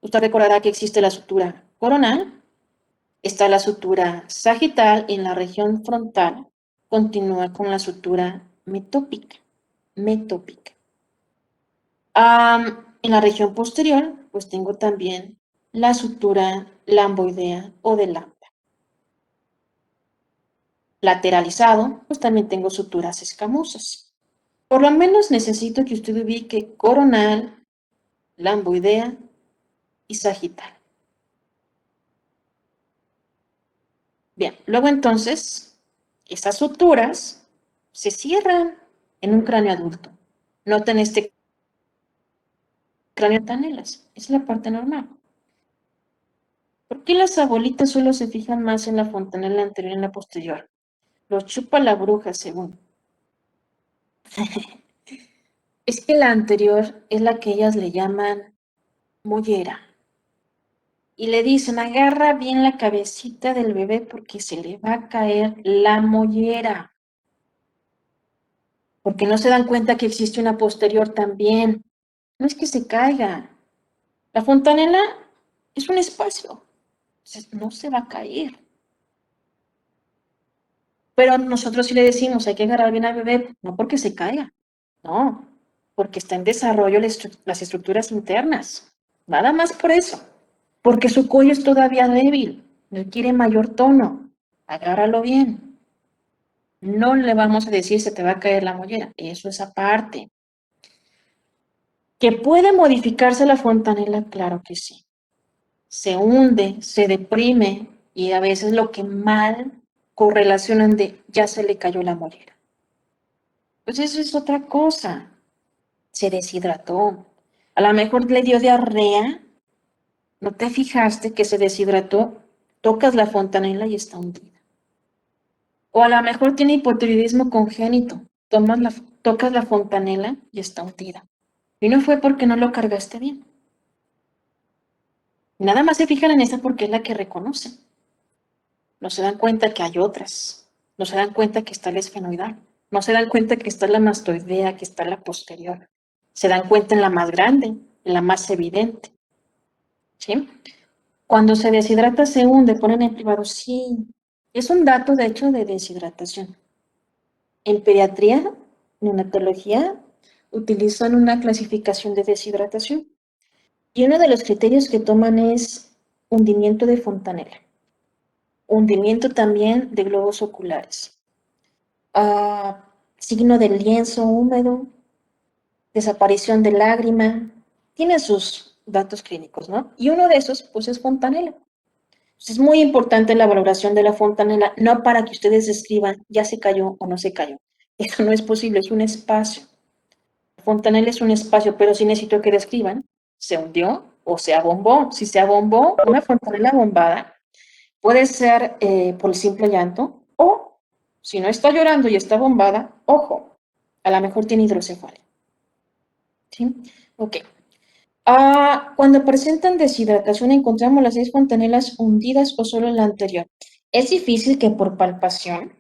Usted recordará que existe la sutura coronal, está la sutura sagital y en la región frontal continúa con la sutura metópica. En la región posterior, pues tengo también la sutura lamboidea o de Lambda. lateralizado, pues también tengo suturas escamosas. Por lo menos necesito que usted ubique coronal, lamboidea y sagital. Bien, luego entonces, esas suturas se cierran en un cráneo adulto. Noten este cráneo fontanelas, es la parte normal. ¿Por qué las abuelitas solo se fijan más en la fontanela anterior y en la posterior? Lo chupa la bruja, según. Es que la anterior es la que ellas le llaman mollera. Y le dicen, agarra bien la cabecita del bebé porque se le va a caer la mollera. Porque no se dan cuenta que existe una posterior también. No es que se caiga. La fontanela es un espacio. Entonces, no se va a caer. Pero nosotros sí le decimos, hay que agarrar bien al bebé, no porque se caiga, no, porque está en desarrollo las estructuras internas. Nada más por eso. Porque su cuello es todavía débil, requiere mayor tono. Agárralo bien. No le vamos a decir se te va a caer la mollera, eso es aparte. ¿Que puede modificarse la fontanela? Claro que sí. Se hunde, se deprime y a veces lo que mal correlacionan de ya se le cayó la mollera. Pues eso es otra cosa. Se deshidrató. A lo mejor le dio diarrea. ¿No te fijaste que se deshidrató? Tocas la fontanela y está hundida. O a lo mejor tiene hipotiroidismo congénito. Tocas la fontanela y está hundida. Y no fue porque no lo cargaste bien. Nada más se fijan en esa porque es la que reconocen. No se dan cuenta que hay otras. No se dan cuenta que está el esfenoidal. No se dan cuenta que está la mastoidea, que está la posterior. Se dan cuenta en la más grande, en la más evidente. ¿Sí? Cuando se deshidrata se hunde, ponen en privado. Sí, es un dato de hecho de deshidratación. En pediatría, neonatología, utilizan una clasificación de deshidratación. Y uno de los criterios que toman es hundimiento de fontanela. Hundimiento también de globos oculares. Signo del lienzo húmedo, desaparición de lágrima, tiene sus datos clínicos, ¿no? Y uno de esos, pues, es fontanela. Es muy importante la valoración de la fontanela, no para que ustedes describan ya se cayó o no se cayó. Eso no es posible, es un espacio. La fontanela es un espacio, pero sí necesito que describan, se hundió o se abombó. Si se abombó, una fontanela bombada puede ser por el simple llanto o, si no está llorando y está bombada, ojo, a lo mejor tiene hidrocefalia. ¿Sí? Ok. Cuando presentan deshidratación encontramos las 6 fontanelas hundidas o solo en la anterior. Es difícil que por palpación,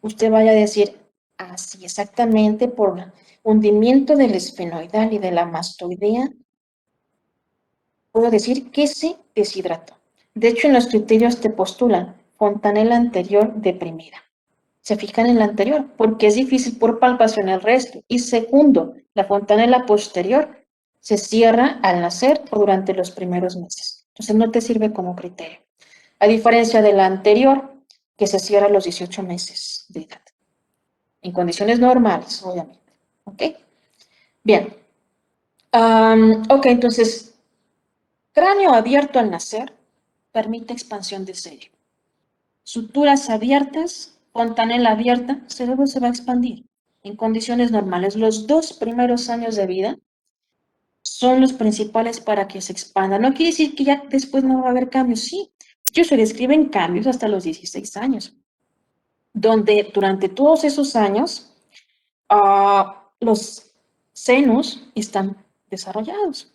usted vaya a decir así exactamente por hundimiento del esfenoidal y de la mastoidea, puedo decir que se deshidrató. De hecho, en los criterios te postulan fontanela anterior deprimida. Se fijan en la anterior porque es difícil por palpación el resto. Y segundo, la fontanela posterior se cierra al nacer o durante los primeros meses. Entonces no te sirve como criterio. A diferencia de la anterior, que se cierra a los 18 meses de edad. En condiciones normales, obviamente. ¿Ok? Bien. Ok, entonces, cráneo abierto al nacer permite expansión de cerebro. Suturas abiertas, fontanela abierta, el cerebro se va a expandir en condiciones normales. Los 2 primeros años de vida son los principales para que se expanda. No quiere decir que ya después no va a haber cambios. Sí, ellos se describen cambios hasta los 16 años, donde durante todos esos años los senos están desarrollados.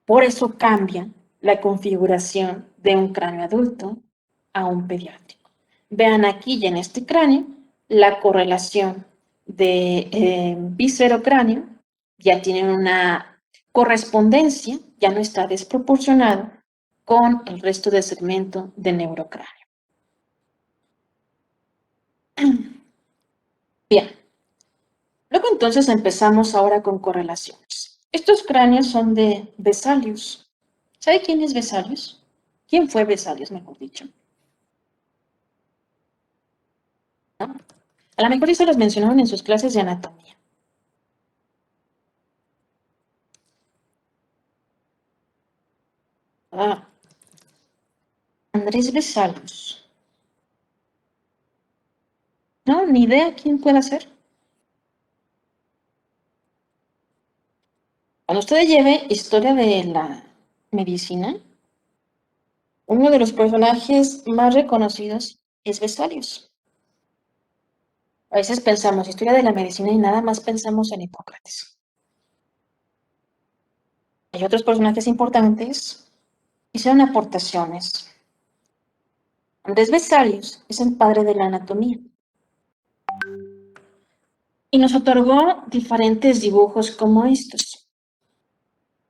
Por eso cambia la configuración de un cráneo adulto a un pediátrico. Vean aquí y en este cráneo la correlación de viscerocráneo ya tiene una correspondencia, ya no está desproporcionado con el resto del segmento de neurocráneo. Bien, luego entonces empezamos ahora con correlaciones. Estos cráneos son de Vesalius. ¿Sabe quién es Vesalius? ¿Quién fue Vesalius, mejor dicho? A lo mejor eso los mencionaron en sus clases de anatomía. Ah, Andrés Vesalius. No, ni idea quién puede ser. Cuando usted lleve historia de la medicina, uno de los personajes más reconocidos es Vesalius. A veces pensamos historia de la medicina y nada más pensamos en Hipócrates. Hay otros personajes importantes que hicieron aportaciones. Andrés Vesalius es el padre de la anatomía y nos otorgó diferentes dibujos como estos.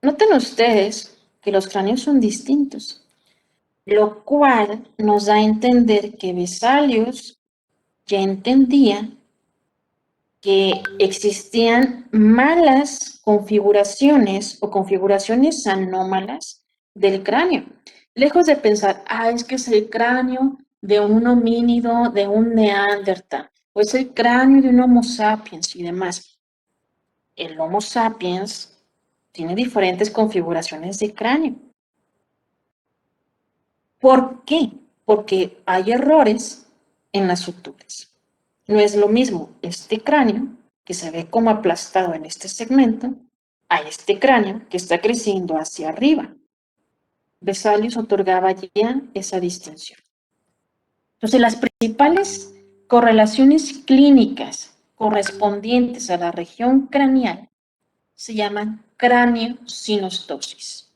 Noten ustedes que los cráneos son distintos, lo cual nos da a entender que Vesalius ya entendía que existían malas configuraciones o configuraciones anómalas del cráneo. Lejos de pensar, es que es el cráneo de un homínido, de un neandertal, o es el cráneo de un Homo sapiens y demás. El Homo sapiens tiene diferentes configuraciones de cráneo. ¿Por qué? Porque hay errores en las suturas. No es lo mismo este cráneo, que se ve como aplastado en este segmento, a este cráneo que está creciendo hacia arriba. Vesalius otorgaba ya esa distinción. Entonces, las principales correlaciones clínicas correspondientes a la región craneal se llaman cráneo-sinostosis.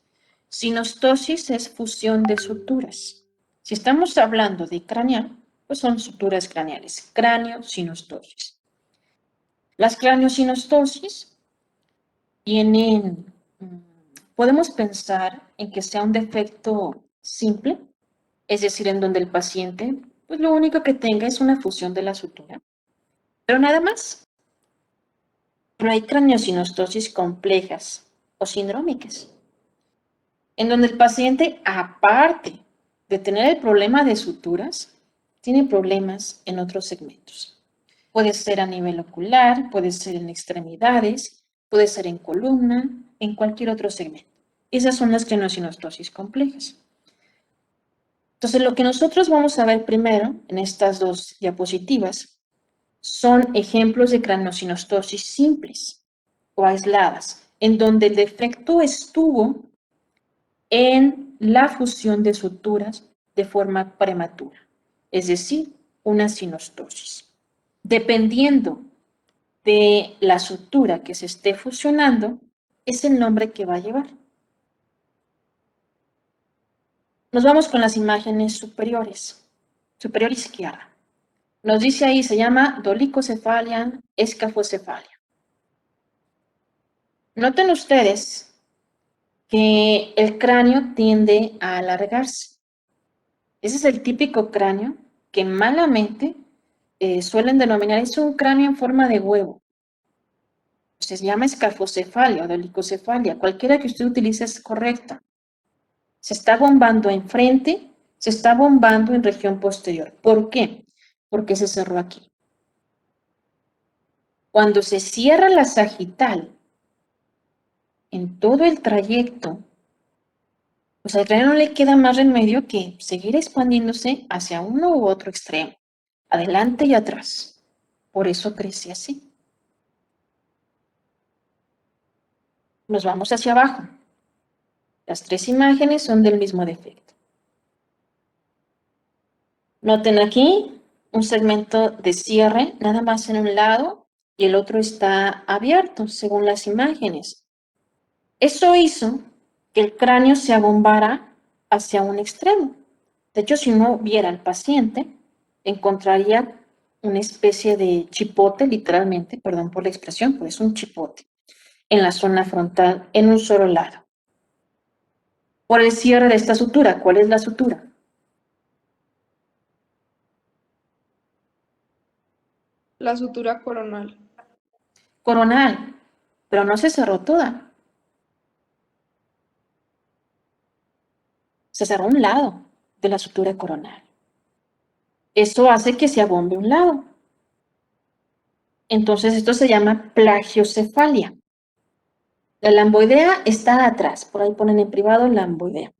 Sinostosis es fusión de suturas. Si estamos hablando de craneal, pues son suturas craneales, cráneo-sinostosis. Las cráneo-sinostosis tienen, podemos pensar en que sea un defecto simple, es decir, en donde el paciente, pues lo único que tenga es una fusión de la sutura, pero nada más. Pero hay craniosinostosis complejas o sindrómicas, en donde el paciente, aparte de tener el problema de suturas, tiene problemas en otros segmentos. Puede ser a nivel ocular, puede ser en extremidades, puede ser en columna, en cualquier otro segmento. Esas son las craniosinostosis complejas. Entonces, lo que nosotros vamos a ver primero en estas dos diapositivas son ejemplos de craniosinostosis simples o aisladas, en donde el defecto estuvo en la fusión de suturas de forma prematura, es decir, una sinostosis. Dependiendo de la sutura que se esté fusionando, es el nombre que va a llevar. Nos vamos con las imágenes superiores, superior izquierda. Nos dice ahí, se llama dolicocefalia, escafocefalia. Noten ustedes que el cráneo tiende a alargarse. Ese es el típico cráneo que malamente suelen denominar, es un cráneo en forma de huevo. Se llama escafocefalia o dolicocefalia. Cualquiera que usted utilice es correcta. Se está bombando enfrente, se está bombando en región posterior. ¿Por qué? Porque se cerró aquí. Cuando se cierra la sagital, en todo el trayecto, pues al cráneo no le queda más remedio que seguir expandiéndose hacia uno u otro extremo, adelante y atrás. Por eso crece así. Nos vamos hacia abajo. Las tres imágenes son del mismo defecto. Noten aquí un segmento de cierre, nada más en un lado, y el otro está abierto, según las imágenes. Eso hizo que el cráneo se abombara hacia un extremo. De hecho, si uno viera al paciente, encontraría una especie de chipote, literalmente, perdón por la expresión, pero es un chipote, en la zona frontal, en un solo lado. Por el cierre de esta sutura. ¿Cuál es la sutura? La sutura coronal. Coronal, pero no se cerró toda. Se cerró un lado de la sutura coronal. Eso hace que se abombe un lado. Entonces esto se llama plagiocefalia. La lamboidea está atrás, por ahí ponen en privado lamboidea.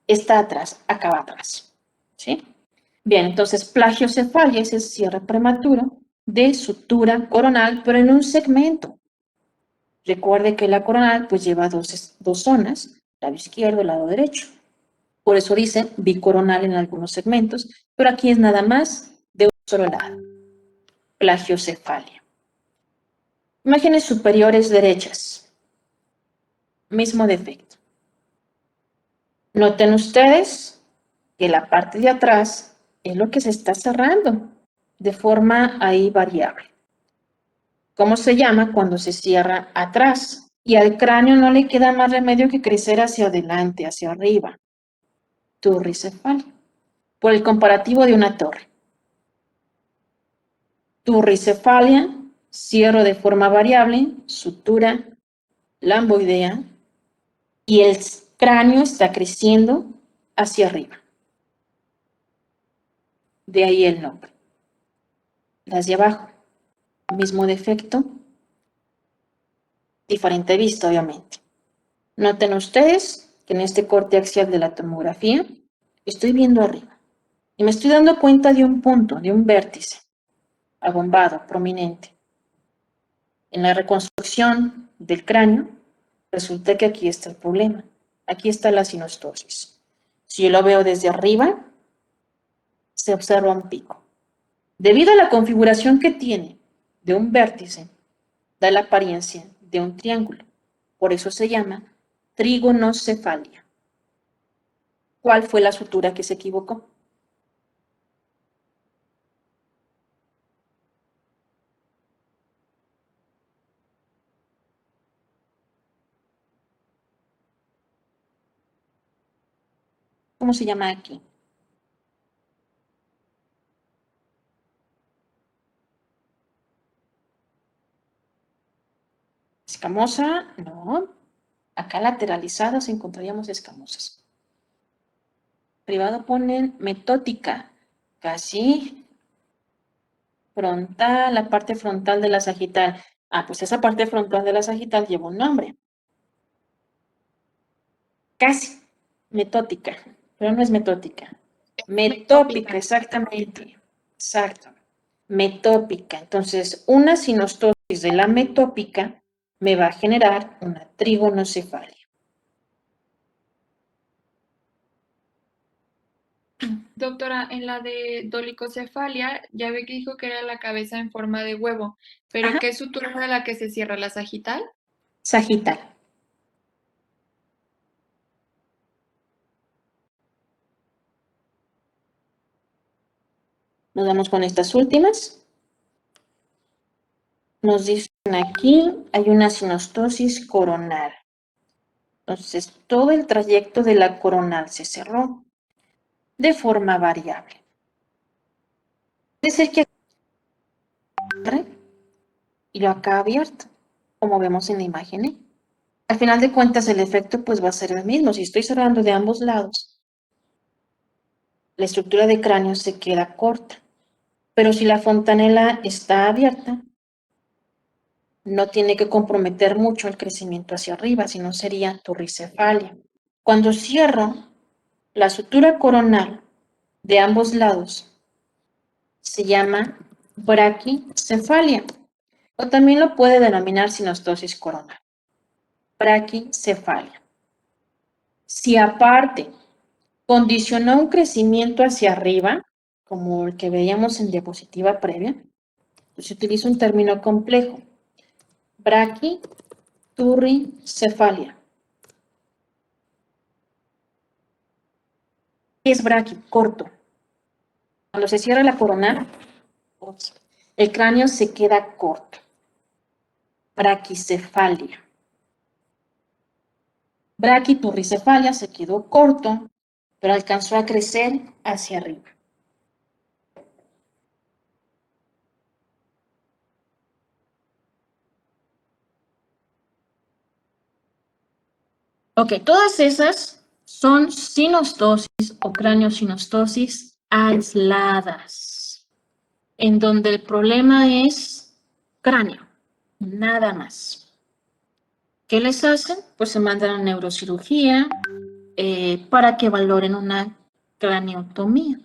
Está atrás, acá va atrás. ¿Sí? Bien, entonces plagiocefalia es el cierre prematuro de sutura coronal, pero en un segmento. Recuerde que la coronal pues lleva dos zonas, lado izquierdo, lado derecho. Por eso dice bicoronal en algunos segmentos, pero aquí es nada más de un solo lado. Plagiocefalia. Imágenes superiores derechas. Mismo defecto. Noten ustedes que la parte de atrás es lo que se está cerrando de forma ahí variable. ¿Cómo se llama cuando se cierra atrás? Y al cráneo no le queda más remedio que crecer hacia adelante, hacia arriba. Turricefalia. Por el comparativo de una torre. Turricefalia, cierro de forma variable, sutura, lamboidea, y el cráneo está creciendo hacia arriba. De ahí el nombre. Las de abajo, mismo defecto, diferente vista, obviamente. Noten ustedes que en este corte axial de la tomografía estoy viendo arriba y me estoy dando cuenta de un punto, de un vértice, abombado, prominente. En la reconstrucción del cráneo, resulta que aquí está el problema. Aquí está la sinostosis. Si yo lo veo desde arriba, se observa un pico. Debido a la configuración que tiene de un vértice, da la apariencia de un triángulo. Por eso se llama trigonocefalia. ¿Cuál fue la sutura que se equivocó? ¿Cómo se llama aquí? Escamosa, no. Acá lateralizadas encontraríamos escamosas. Privado ponen metótica, casi frontal, la parte frontal de la sagital. Ah, pues esa parte frontal de la sagital lleva un nombre. Casi, metótica, pero no es metótica. Metópica, exactamente. Exacto. Metópica. Entonces, una sinostosis de la metópica me va a generar una trigonocefalia. Doctora, en la de dolicocefalia, ya ve que dijo que era la cabeza en forma de huevo, pero Ajá. ¿qué sutura era la que se cierra? ¿La sagital? Sagital. Nos vamos con estas últimas. Nos dicen aquí, hay una sinostosis coronal. Entonces, todo el trayecto de la coronal se cerró de forma variable. Puede ser que cierre y lo acá abierto, como vemos en la imagen, ¿eh? Al final de cuentas, el efecto pues va a ser el mismo. Si estoy cerrando de ambos lados, la estructura de cráneo se queda corta. Pero si la fontanela está abierta, no tiene que comprometer mucho el crecimiento hacia arriba, sino sería turricefalia. Cuando cierro la sutura coronal de ambos lados, se llama braquicefalia, o también lo puede denominar sinostosis coronal. Braquicefalia. Si aparte condicionó un crecimiento hacia arriba, como el que veíamos en diapositiva previa, pues se utiliza un término complejo, braquiturricefalia. ¿Qué es braqui? Corto. Cuando se cierra la coronal, el cráneo se queda corto. Braquicefalia. Braquiturricefalia se quedó corto, pero alcanzó a crecer hacia arriba. Ok, todas esas son sinostosis o craniosinostosis aisladas, en donde el problema es cráneo, nada más. ¿Qué les hacen? Pues se mandan a neurocirugía para que valoren una craniotomía.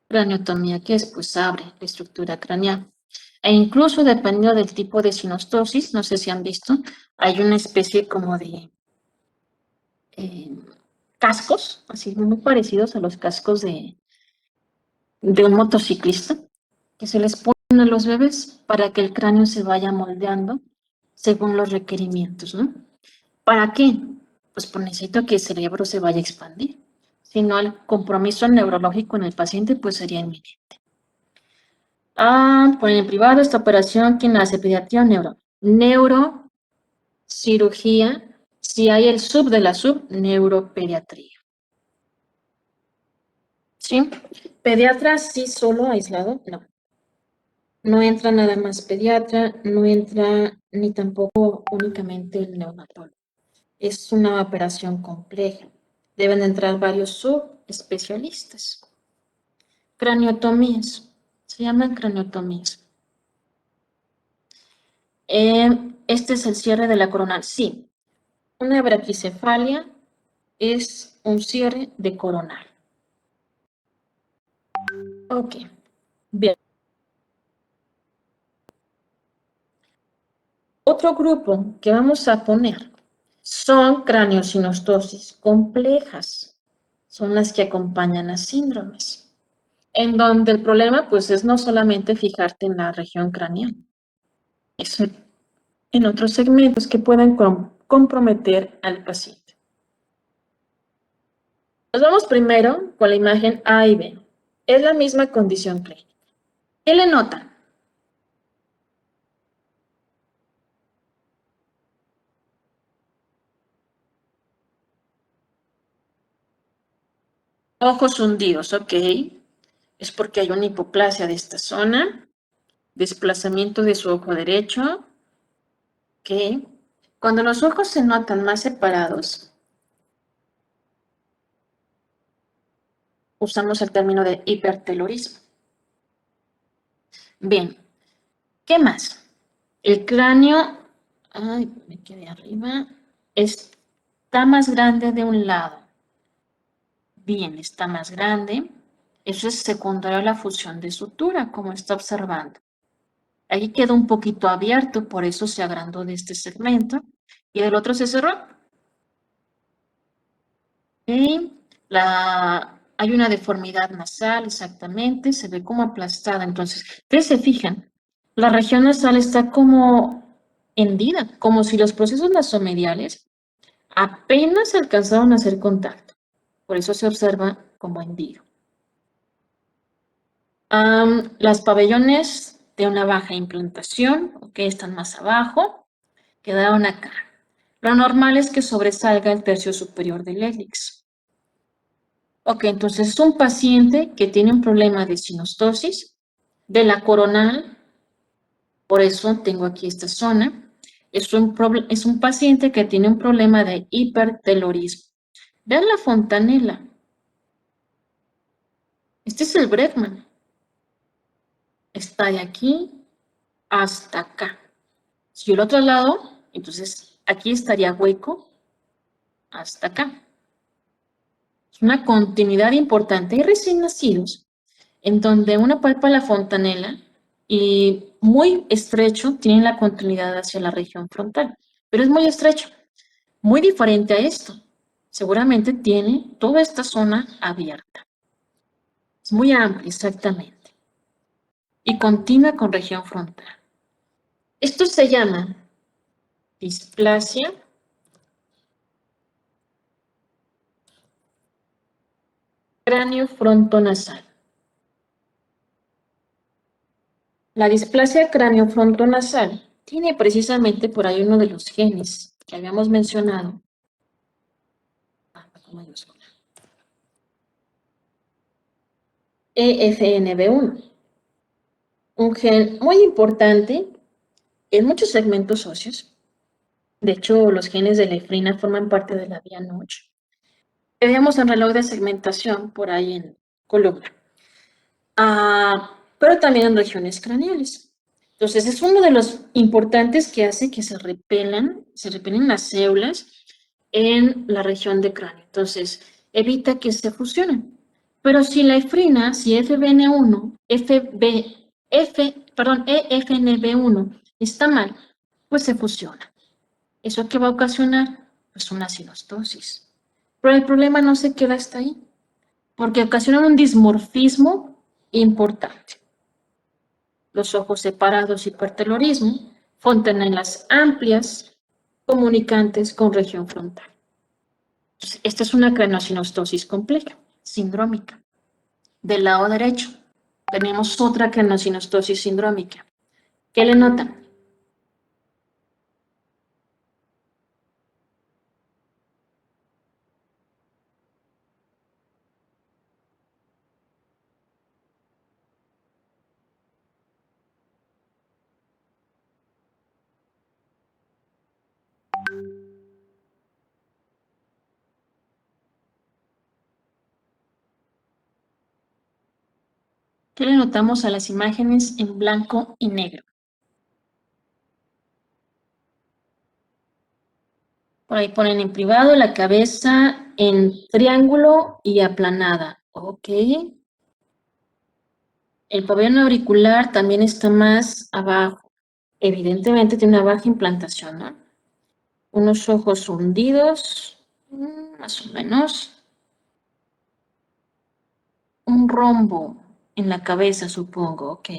Craniotomía, ¿qué es? Pues abre la estructura craneal. E incluso dependiendo del tipo de sinostosis, no sé si han visto, hay una especie como de cascos, así muy parecidos a los cascos de un motociclista, que se les ponen a los bebés para que el cráneo se vaya moldeando según los requerimientos, ¿no? ¿Para qué? Pues necesito que el cerebro se vaya a expandir. Si no, el compromiso neurológico en el paciente pues sería inminente. Pues en privado esta operación, ¿quién hace? Pediatría o neuro. Neurocirugía, si hay el sub de la sub, neuropediatría. ¿Sí? Pediatra sí solo aislado, no. No entra nada más pediatra, no entra ni tampoco únicamente el neonatólogo. Es una operación compleja. Deben entrar varios subespecialistas. Craniotomías. Se llaman craniotomías. Este es el cierre de la coronal. Sí, una braquicefalia es un cierre de coronal. Ok, bien. Otro grupo que vamos a poner son craniosinostosis complejas. Son las que acompañan a síndromes, en donde el problema pues es no solamente fijarte en la región craneal, es en otros segmentos que pueden comprometer al paciente. Nos vamos primero con la imagen A y B. Es la misma condición clínica. ¿Qué le notan? Ojos hundidos, ok. Es porque hay una hipoplasia de esta zona. Desplazamiento de su ojo derecho. Ok. Cuando los ojos se notan más separados, usamos el término de hipertelorismo. Bien. ¿Qué más? El cráneo, ay, me quedé arriba, está más grande de un lado. Bien, está más grande. Eso es secundario a la fusión de sutura, como está observando. Ahí quedó un poquito abierto, por eso se agrandó de este segmento. Y el otro se cerró. ¿Okay? Hay una deformidad nasal, exactamente, se ve como aplastada. Entonces, ustedes se fijan, la región nasal está como hendida, como si los procesos nasomediales apenas alcanzaron a hacer contacto. Por eso se observa como hendido. Las pabellones de una baja implantación, ok, están más abajo, quedaron acá. Lo normal es que sobresalga el tercio superior del hélix. Ok, entonces es un paciente que tiene un problema de sinostosis de la coronal, por eso tengo aquí esta zona. Es un paciente que tiene un problema de hipertelorismo. Vean la fontanela. Este es el Bregman. Está de aquí hasta acá. Si yo lo traslado, entonces aquí estaría hueco hasta acá. Es una continuidad importante. Hay recién nacidos en donde uno palpa la fontanela y muy estrecho tienen la continuidad hacia la región frontal, pero es muy estrecho, muy diferente a esto. Seguramente tiene toda esta zona abierta. Es muy amplia, exactamente. Y continúa con región frontal. Esto se llama displasia cráneo-frontonasal. La displasia cráneo-frontonasal tiene precisamente por ahí uno de los genes que habíamos mencionado. EFNB1, un gen muy importante en muchos segmentos óseos. De hecho, los genes de la efrina forman parte de la vía Notch. Veíamos el reloj de segmentación por ahí en columna. Pero también en regiones craneales. Entonces, es uno de los importantes que hace que se repelen las células en la región de cráneo. Entonces, evita que se fusionen. Pero si la efrina, si FBN1, EFNB1 está mal, pues se fusiona. ¿Eso qué va a ocasionar? Pues una sinostosis. Pero el problema no se queda hasta ahí, porque ocasiona un dismorfismo importante. Los ojos separados, hipertelorismo, fontanelas amplias, comunicantes con región frontal. Entonces, esta es una craneosinostosis compleja, sindrómica. Del lado derecho tenemos otra craneosinostosis sindrómica. ¿Qué le notan? ¿Qué le notamos a las imágenes en blanco y negro? Por ahí ponen en privado la cabeza en triángulo y aplanada. Ok. El pabellón auricular también está más abajo. Evidentemente tiene una baja implantación, ¿no? Unos ojos hundidos, más o menos. Un rombo en la cabeza, supongo. Ok.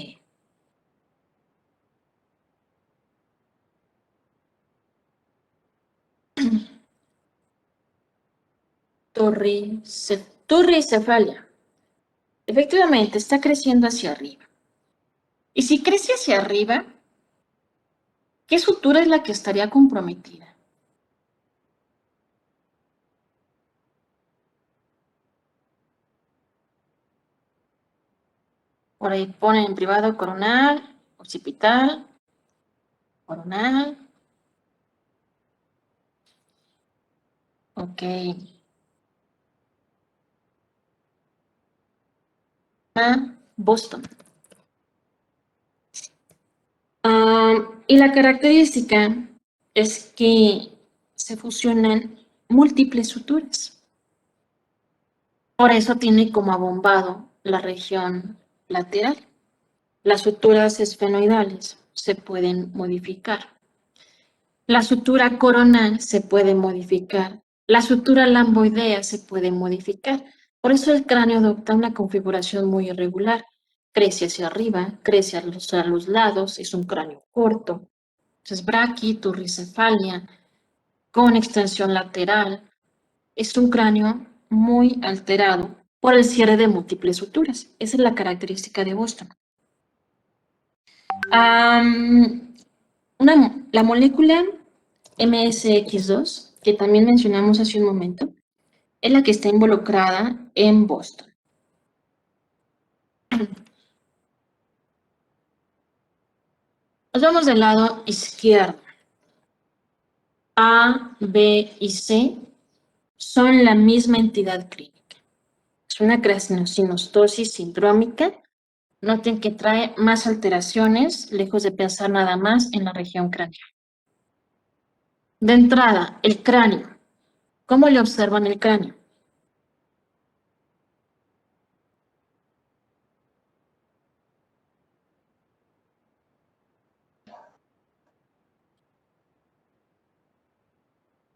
Torricefalia. Efectivamente, está creciendo hacia arriba. Y si crece hacia arriba, ¿qué sutura es la que estaría comprometida? Por ahí ponen en privado coronal, occipital, coronal. Ok. Boston. Y la característica es que se fusionan múltiples suturas. Por eso tiene como abombado la región lateral. Las suturas esfenoidales se pueden modificar. La sutura coronal se puede modificar. La sutura lamboidea se puede modificar. Por eso el cráneo adopta una configuración muy irregular. Crece hacia arriba, crece a los lados, es un cráneo corto. Entonces, braquiturricefalia con extensión lateral. Es un cráneo muy alterado por el cierre de múltiples suturas. Esa es la característica de Boston. La molécula MSX2, que también mencionamos hace un momento, es la que está involucrada en Boston. Nos vamos del lado izquierdo. A, B y C son la misma entidad clínica. Es una craneosinostosis sindrómica. Noten que trae más alteraciones, lejos de pensar nada más en la región craneal. De entrada, el cráneo. ¿Cómo le observan el cráneo?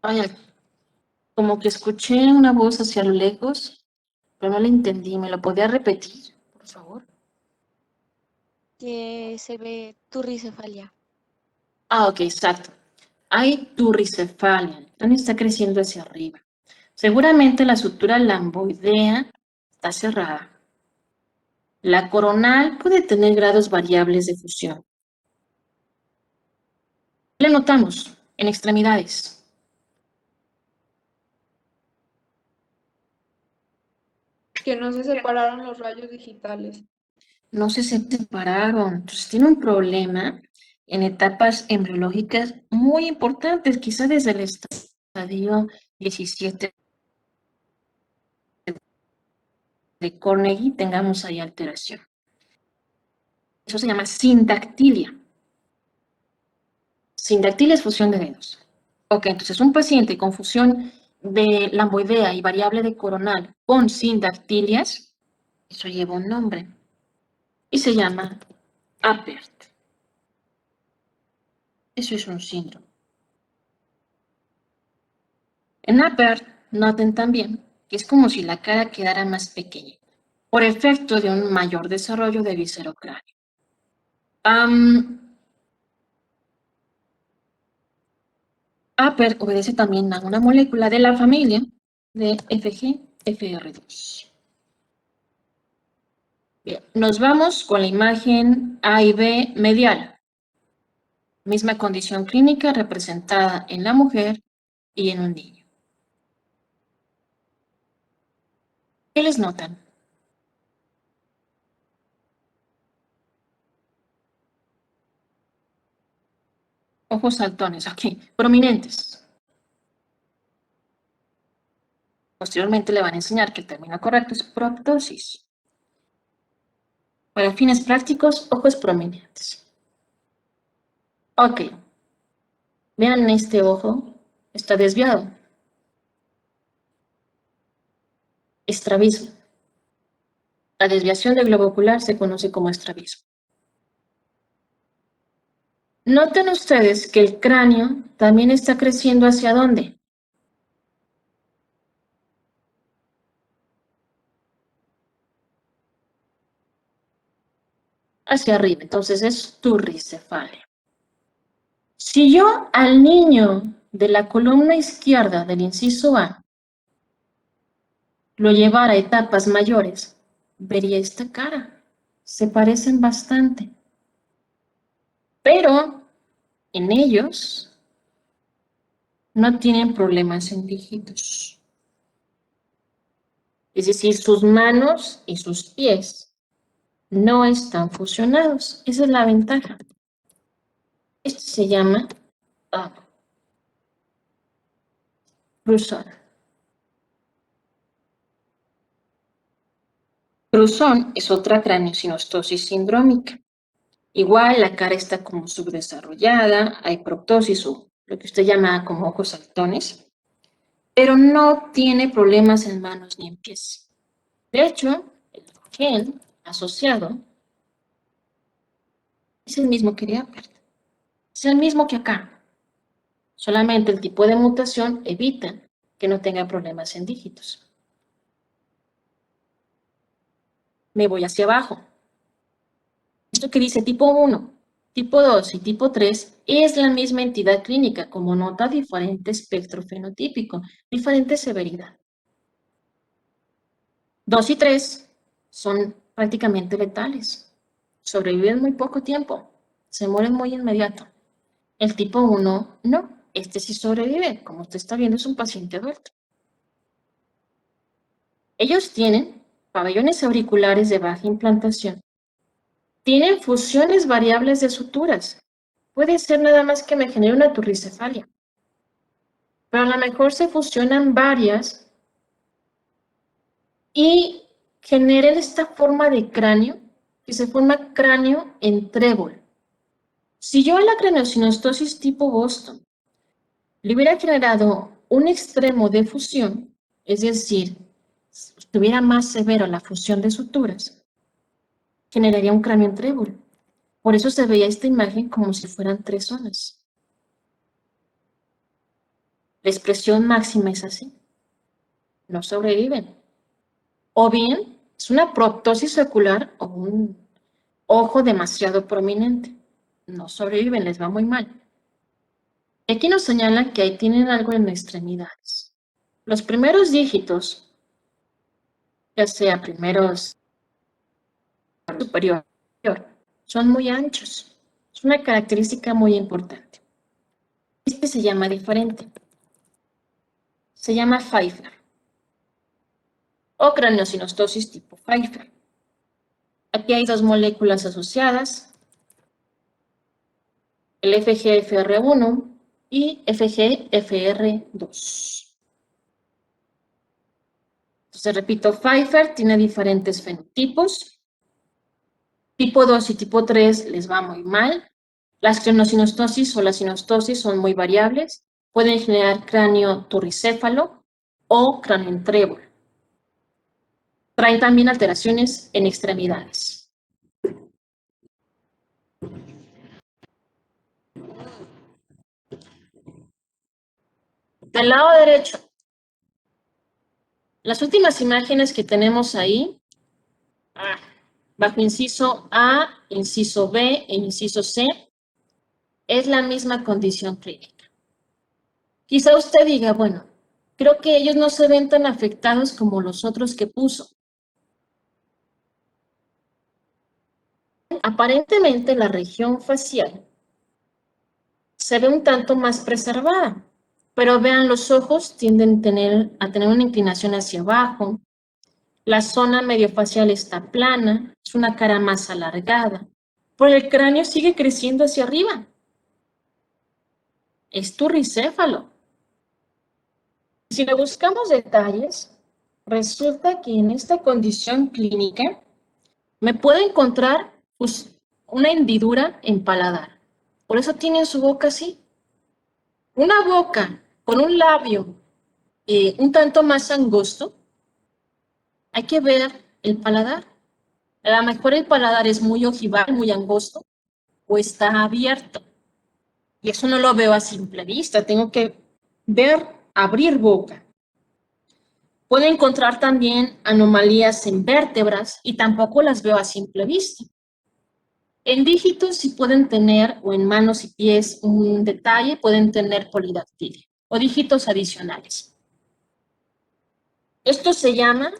Ay, como que escuché una voz hacia lo lejos, pero no la entendí. ¿Me lo podía repetir, por favor? Que se ve turricefalia. Ah, ok, exacto. Hay turricefalia. El cráneo está creciendo hacia arriba. Seguramente la sutura lamboidea está cerrada. La coronal puede tener grados variables de fusión. ¿Qué le notamos en extremidades? Que no se separaron los rayos digitales. No se separaron. Entonces tiene un problema en etapas embriológicas muy importantes, quizá desde el estadio 17 de Carnegie tengamos ahí alteración. Eso se llama sindactilia. Sindactil es fusión de dedos. Ok, entonces un paciente con fusión de lamboidea y variable de coronal con sindactilias, eso lleva un nombre y se llama Apert. Eso es un síndrome. En Apert, noten también que es como si la cara quedara más pequeña, por efecto de un mayor desarrollo de viscerocráneo. Apert obedece también a una molécula de la familia de FGFR2. Bien, nos vamos con la imagen A y B medial. Misma condición clínica representada en la mujer y en un niño. ¿Qué les notan? Ojos saltones, aquí, prominentes. Posteriormente le van a enseñar que el término correcto es proptosis. Para fines prácticos, ojos prominentes. Ok. Vean este ojo, está desviado. Estrabismo. La desviación del globo ocular se conoce como estrabismo. Noten ustedes que el cráneo también está creciendo ¿hacia dónde? Hacia arriba, entonces es turricefalia. Si yo al niño de la columna izquierda del inciso A lo llevara a etapas mayores, vería esta cara. Se parecen bastante. Pero en ellos no tienen problemas en dígitos. Es decir, sus manos y sus pies no están fusionados. Esa es la ventaja. Esto se llama cruzón. Cruzón es otra craneosinostosis sindrómica. Igual la cara está como subdesarrollada, hay proptosis o lo que usted llama como ojos saltones, pero no tiene problemas en manos ni en pies. De hecho, el gen asociado es el mismo que de Apert. Es el mismo que acá. Solamente el tipo de mutación evita que no tenga problemas en dígitos. Me voy hacia abajo. Esto que dice tipo 1, tipo 2 y tipo 3 es la misma entidad clínica, como nota diferente espectro fenotípico, diferente severidad. 2 y 3 son prácticamente letales. Sobreviven muy poco tiempo, se mueren muy inmediato. El tipo 1 no, este sí sobrevive, como usted está viendo es un paciente adulto. Ellos tienen pabellones auriculares de baja implantación. Tienen fusiones variables de suturas. Puede ser nada más que me genere una turricefalia. Pero a lo mejor se fusionan varias y generen esta forma de cráneo, que se forma cráneo en trébol. Si yo a la craneosinostosis tipo Boston le hubiera generado un extremo de fusión, es decir, si estuviera más severa la fusión de suturas, generaría un cráneo en trébol. Por eso se veía esta imagen como si fueran 3 zonas. La expresión máxima es así. No sobreviven. O bien es una proptosis ocular o un ojo demasiado prominente. No sobreviven, les va muy mal. Y aquí nos señalan que ahí tienen algo en extremidades. Los primeros dígitos, ya sea primeros superior, son muy anchos. Es una característica muy importante. Este se llama diferente. Se llama Pfeiffer o craneosinostosis tipo Pfeiffer. Aquí hay 2 moléculas asociadas, el FGFR1 y FGFR2. Entonces, repito, Pfeiffer tiene diferentes fenotipos. Tipo 2 y tipo 3 les va muy mal. Las craniosynostosis o la sinostosis son muy variables. Pueden generar cráneo turricéfalo o cráneo en trébol. Traen también alteraciones en extremidades. Del lado derecho, las últimas imágenes que tenemos ahí, bajo inciso A, inciso B e inciso C, es la misma condición clínica. Quizá usted diga, bueno, creo que ellos no se ven tan afectados como los otros que puso. Aparentemente la región facial se ve un tanto más preservada, pero vean, los ojos tienden a tener una inclinación hacia abajo, la zona mediofacial está plana, es una cara más alargada, pero el cráneo sigue creciendo hacia arriba. Es turricéfalo. Si le buscamos detalles, resulta que en esta condición clínica me puedo encontrar pues, una hendidura en paladar. Por eso tiene su boca así. Una boca con un labio un tanto más angosto, hay que ver el paladar. A lo mejor el paladar es muy ojival, muy angosto, o está abierto. Y eso no lo veo a simple vista, tengo que ver, abrir boca. Puedo encontrar también anomalías en vértebras y tampoco las veo a simple vista. En dígitos sí pueden tener, o en manos y pies, un detalle, pueden tener polidactilia o dígitos adicionales. Esto se llama,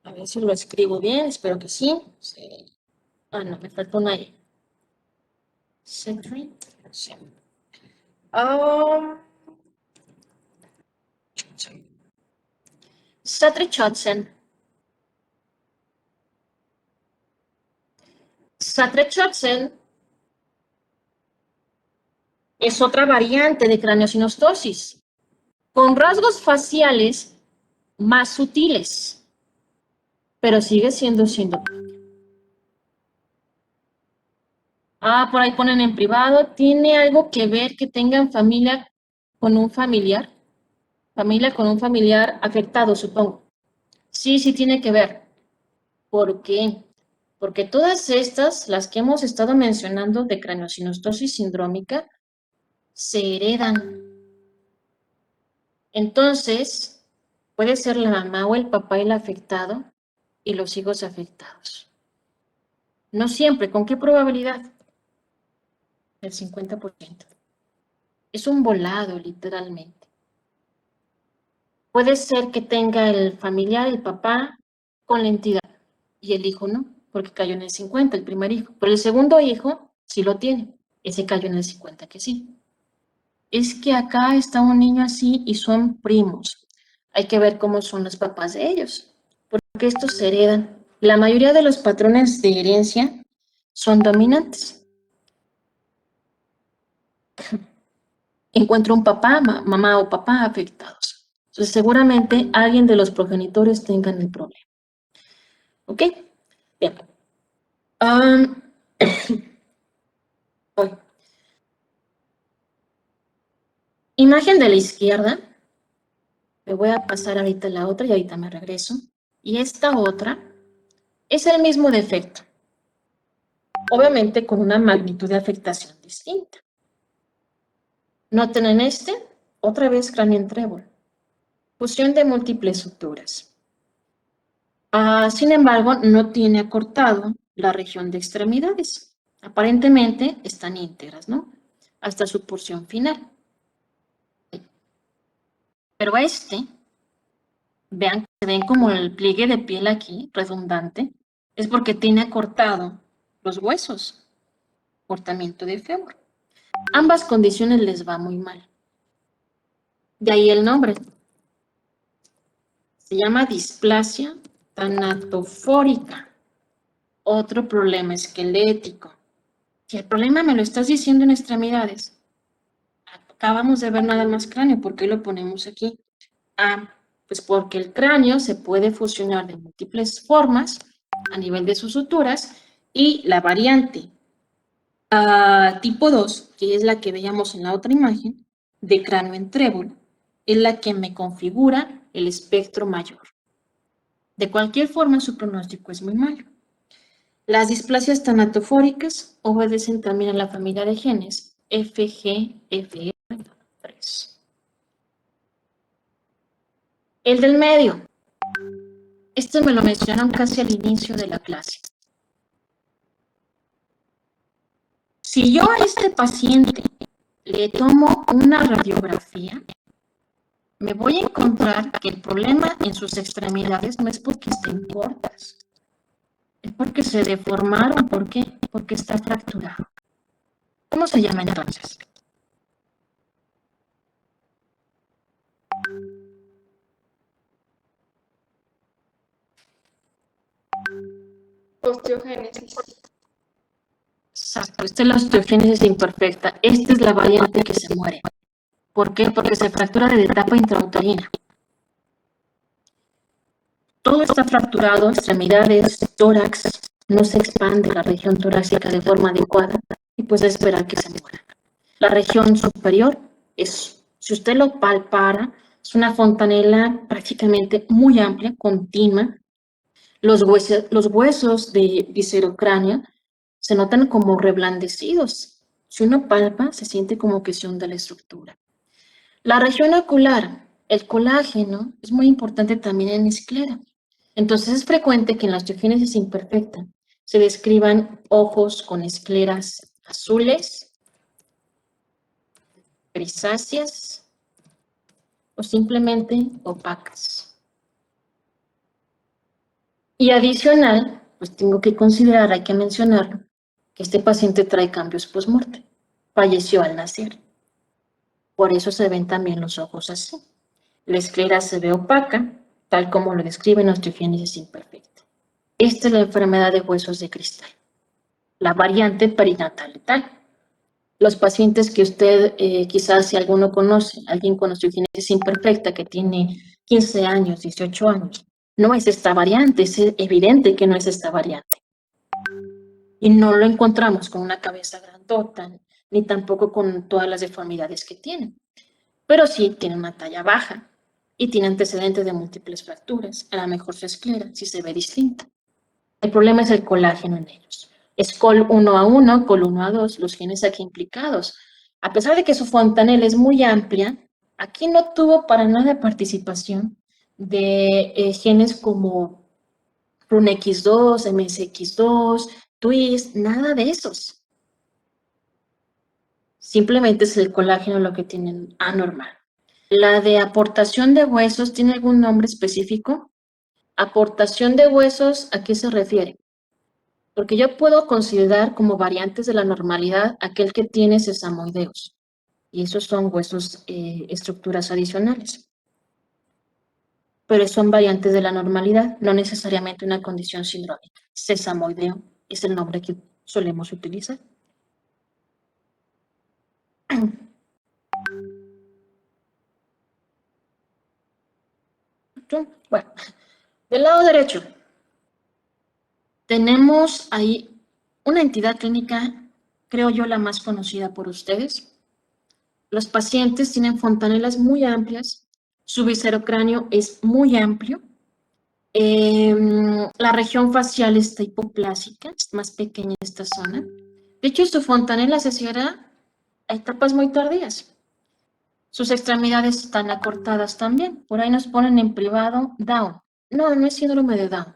a ver si lo escribo bien, espero que sí. No, me faltó una E. Century. Sí. Satri-Chodsen. Satri-Chodsen es otra variante de craneosinostosis, con rasgos faciales más sutiles, pero sigue siendo síndrome. Por ahí ponen en privado, ¿tiene algo que ver que tengan familia con un familiar? Familia con un familiar afectado, supongo. Sí, sí tiene que ver. ¿Por qué? Porque todas estas, las que hemos estado mencionando de craneosinostosis sindrómica, se heredan. Entonces, puede ser la mamá o el papá el afectado y los hijos afectados. No siempre, ¿con qué probabilidad? El 50%. Es un volado, literalmente. Puede ser que tenga el familiar, el papá, con la entidad y el hijo no, porque cayó en el 50, el primer hijo. Pero el segundo hijo sí lo tiene, ese cayó en el 50 que sí. Es que acá está un niño así y son primos. Hay que ver cómo son los papás de ellos, porque estos se heredan. La mayoría de los patrones de herencia son dominantes. Encuentro un papá, mamá o papá afectados. Entonces, seguramente alguien de los progenitores tengan el problema. ¿Ok? Bien. Imagen de la izquierda. Me voy a pasar ahorita la otra y ahorita me regreso. Y esta otra es el mismo defecto. Obviamente con una magnitud de afectación distinta. Noten en este, otra vez cráneo en trébol. Fusión de múltiples suturas. Sin embargo, no tiene acortado la región de extremidades. Aparentemente están íntegras, ¿no? Hasta su porción final. Pero vean que se ven como el pliegue de piel aquí, redundante, es porque tiene acortado los huesos. Cortamiento de fémur. Ambas condiciones les va muy mal. De ahí el nombre. Se llama displasia tanatofórica. Otro problema esquelético. Si el problema me lo estás diciendo en extremidades, acabamos de ver nada más cráneo, ¿por qué lo ponemos aquí? Pues porque el cráneo se puede fusionar de múltiples formas a nivel de sus suturas y la variante Tipo 2, que es la que veíamos en la otra imagen, de cráneo en trébol, es la que me configura el espectro mayor. De cualquier forma, su pronóstico es muy malo. Las displasias tanatofóricas obedecen también a la familia de genes FGFR3. El del medio. Este me lo mencionaron casi al inicio de la clase. Si yo a este paciente le tomo una radiografía, me voy a encontrar que el problema en sus extremidades no es porque estén cortas, es porque se deformaron. ¿Por qué? Porque está fracturado. ¿Cómo se llama entonces? Osteogénesis. Exacto, esta es la osteogénesis imperfecta. Esta es la variante que se muere. ¿Por qué? Porque se fractura de etapa intrauterina. Todo está fracturado, extremidades, tórax, no se expande la región torácica de forma adecuada y pues es esperar que se muera. La región superior es, si usted lo palpara, es una fontanela prácticamente muy amplia, continua. Los huesos de viscerocráneo se notan como reblandecidos. Si uno palpa, se siente como que se hunde la estructura. La región ocular, el colágeno, es muy importante también en esclera. Entonces es frecuente que en la osteogénesis imperfecta se describan ojos con escleras azules, grisáceas o simplemente opacas. Y adicional, pues tengo que considerar, hay que mencionarlo, que este paciente trae cambios post-mortem. Falleció al nacer. Por eso se ven también los ojos así. La esclera se ve opaca, tal como lo describe en osteogénesis imperfecta. Esta es la enfermedad de huesos de cristal, la variante perinatal letal. Los pacientes que usted, quizás si alguno conoce, alguien con osteogénesis imperfecta que tiene 15 años, 18 años, no es esta variante, es evidente que no es esta variante. Y no lo encontramos con una cabeza grandota, ni tampoco con todas las deformidades que tienen. Pero sí tiene una talla baja y tiene antecedentes de múltiples fracturas. A lo mejor su esclera sí se ve distinta. El problema es el colágeno en ellos. Es COL1A1, COL1A2, los genes aquí implicados. A pesar de que su fontanela es muy amplia, aquí no tuvo para nada participación de genes como RUNX2, MSX2, TWIST, nada de esos. Simplemente es el colágeno lo que tienen anormal. ¿La de aportación de huesos tiene algún nombre específico? ¿Aportación de huesos a qué se refiere? Porque yo puedo considerar como variantes de la normalidad aquel que tiene sesamoideos. Y esos son huesos, estructuras adicionales. Pero son variantes de la normalidad, no necesariamente una condición sindrómica. Sesamoideo es el nombre que solemos utilizar. Bueno, del lado derecho, tenemos ahí una entidad clínica, creo yo, la más conocida por ustedes. Los pacientes tienen fontanelas muy amplias, su viscerocráneo es muy amplio, la región facial está hipoplásica, es más pequeña esta zona. De hecho, su fontanela se cierra a etapas muy tardías. Sus extremidades están acortadas también. Por ahí nos ponen en privado Down. No, no es síndrome de Down.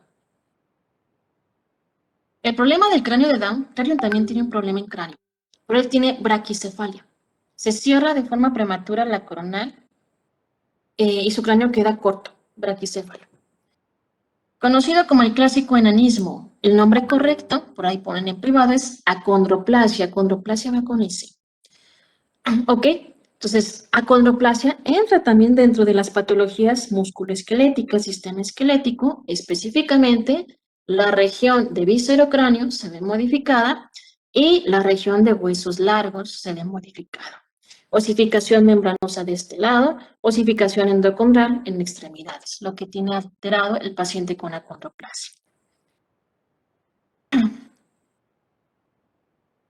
El problema del cráneo de Down, Tarion también tiene un problema en cráneo, pero él tiene braquicefalia. Se cierra de forma prematura la coronal y su cráneo queda corto, braquicéfalo. Conocido como el clásico enanismo, el nombre correcto, por ahí ponen en privado, es acondroplasia. Acondroplasia va con ese. ¿Ok? Entonces, acondroplasia entra también dentro de las patologías musculoesqueléticas, sistema esquelético, específicamente la región de viscerocráneo se ve modificada y la región de huesos largos se ve modificada. Osificación membranosa de este lado, osificación endocondral en extremidades, lo que tiene alterado el paciente con acondroplasia.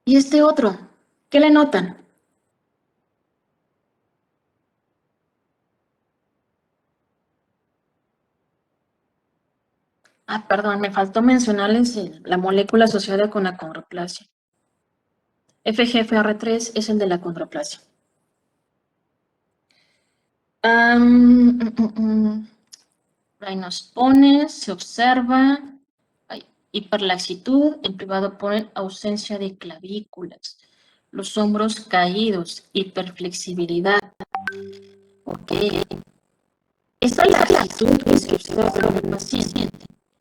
Y este otro, ¿qué le notan? Ah, perdón, me faltó mencionarles la molécula asociada con la condroplasia. FGFR3 es el de la condroplasia. Ahí nos pone, se observa hiperlaxitud, en privado pone ausencia de clavículas, los hombros caídos, hiperflexibilidad. Ok. Esta laxitud que se observa en el paciente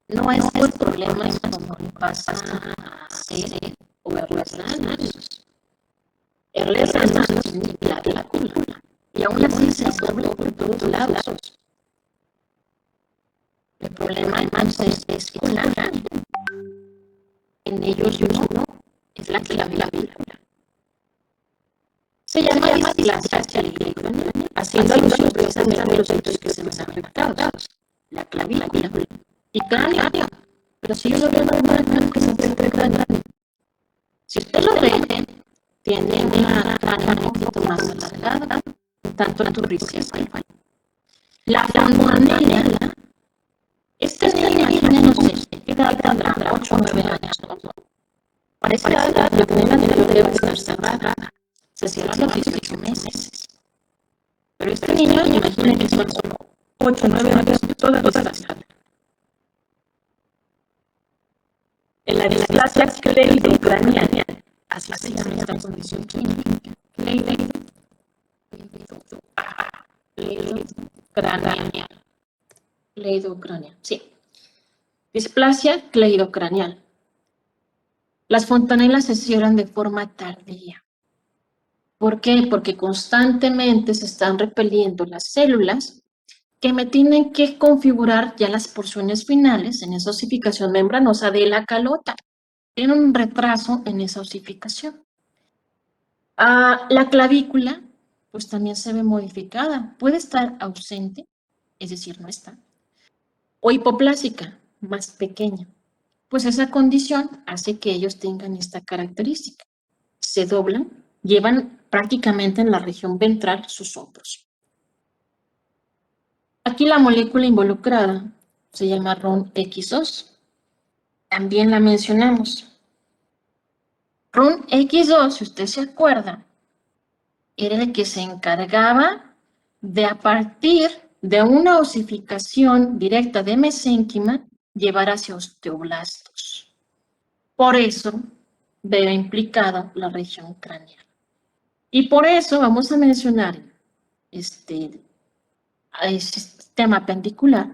no es por problemas como le pasa a ser o Erles Lanos. Erles Lanos tiene clavícula y aún así se dobla por todos lados. El problema entonces es con la cráneo. En ellos no, es la clavícula. Se llama displasia clavicularia, haciendo alusión precisamente a los sitios que se ven afectados, la clavícula y cráneo. Pero si yo lo veo normal, que se afecta el cráneo. Si usted lo ve, tiene una cráneo un poquito más alargada, tanto en tu bíceps. La fontanela, esta niña, no sé, ¿qué edad tendrá? 8 o 9 años. Para esa edad, la fontanela debe estar cerrada. Se cierra a los 18 meses. Pero este niño, imagina que son solo 8 o 9 años, toda está cerrada. En la displasia cleidocraniana, así se llama esta condición clínica, cleidocranial, sí. Displasia cleidocranial. Las fontanelas se cierran de forma tardía. ¿Por qué? Porque constantemente se están repeliendo las células que me tienen que configurar ya las porciones finales en esa osificación membranosa de la calota. Tiene un retraso en esa osificación. La clavícula, pues también se ve modificada. Puede estar ausente, es decir, no está, o hipoplásica, más pequeña. Pues esa condición hace que ellos tengan esta característica. Se doblan, llevan prácticamente en la región ventral sus hombros. Aquí la molécula involucrada se llama RUNX2. También la mencionamos. RUNX2, si usted se acuerda, era el que se encargaba de, a partir de una osificación directa de mesénquima, llevar hacia osteoblastos. Por eso veo implicada la región craneal. Y por eso vamos a mencionar este sistema apendicular,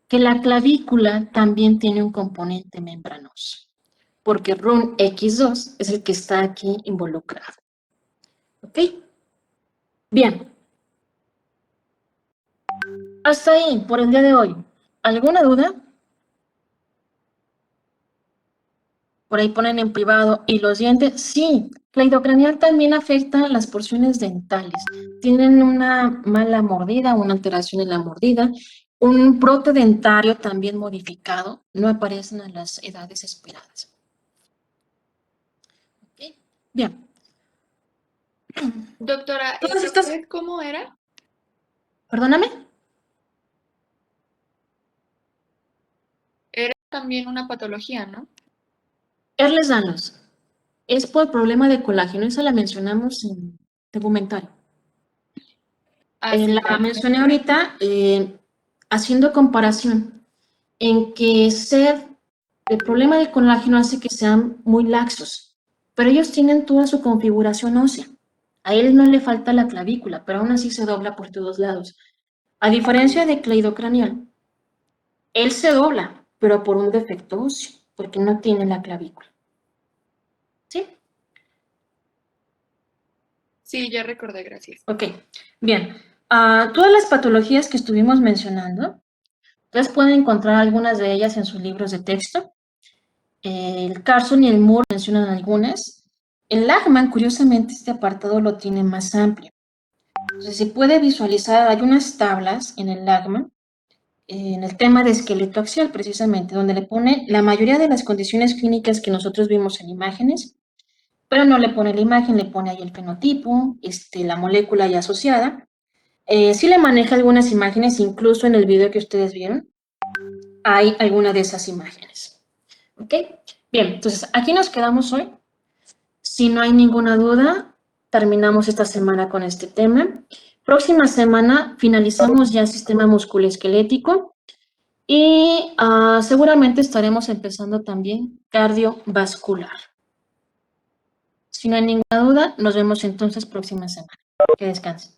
que la clavícula también tiene un componente membranoso, porque RUNX2 es el que está aquí involucrado. ¿Ok? Bien. Hasta ahí por el día de hoy. ¿Alguna duda? Por ahí ponen en privado. ¿Y los dientes? Sí, cleidocranial también afecta las porciones dentales. Tienen una mala mordida, una alteración en la mordida, un brote dentario también modificado. No aparecen a las edades esperadas. ¿Okay? Bien. Doctora, Todas estas... ¿cómo era? Perdóname. Era también una patología, ¿no? Ehlers-Danlos. Es por problema de colágeno. Esa la mencionamos en documentario. La mencioné ahorita haciendo comparación en que el problema del colágeno hace que sean muy laxos, pero ellos tienen toda su configuración ósea. A él no le falta la clavícula, pero aún así se dobla por todos lados. A diferencia de cleidocranial, él se dobla, pero por un defecto óseo, porque no tiene la clavícula. ¿Sí? Sí, ya recordé, gracias. Ok, bien. Todas las patologías que estuvimos mencionando, ustedes pueden encontrar algunas de ellas en sus libros de texto. El Carson y el Moore mencionan algunas. El Lachman, curiosamente, este apartado lo tiene más amplio. Entonces, se puede visualizar, hay unas tablas en el Lachman, en el tema de esqueleto axial, precisamente, donde le pone la mayoría de las condiciones clínicas que nosotros vimos en imágenes, pero no le pone la imagen, le pone ahí el fenotipo, la molécula ya asociada. Sí le maneja algunas imágenes, incluso en el video que ustedes vieron, hay alguna de esas imágenes. ¿Ok? Bien, entonces aquí nos quedamos hoy. Si no hay ninguna duda, terminamos esta semana con este tema. Próxima semana finalizamos ya el sistema musculoesquelético y seguramente estaremos empezando también cardiovascular. Si no hay ninguna duda, nos vemos entonces próxima semana. Que descansen.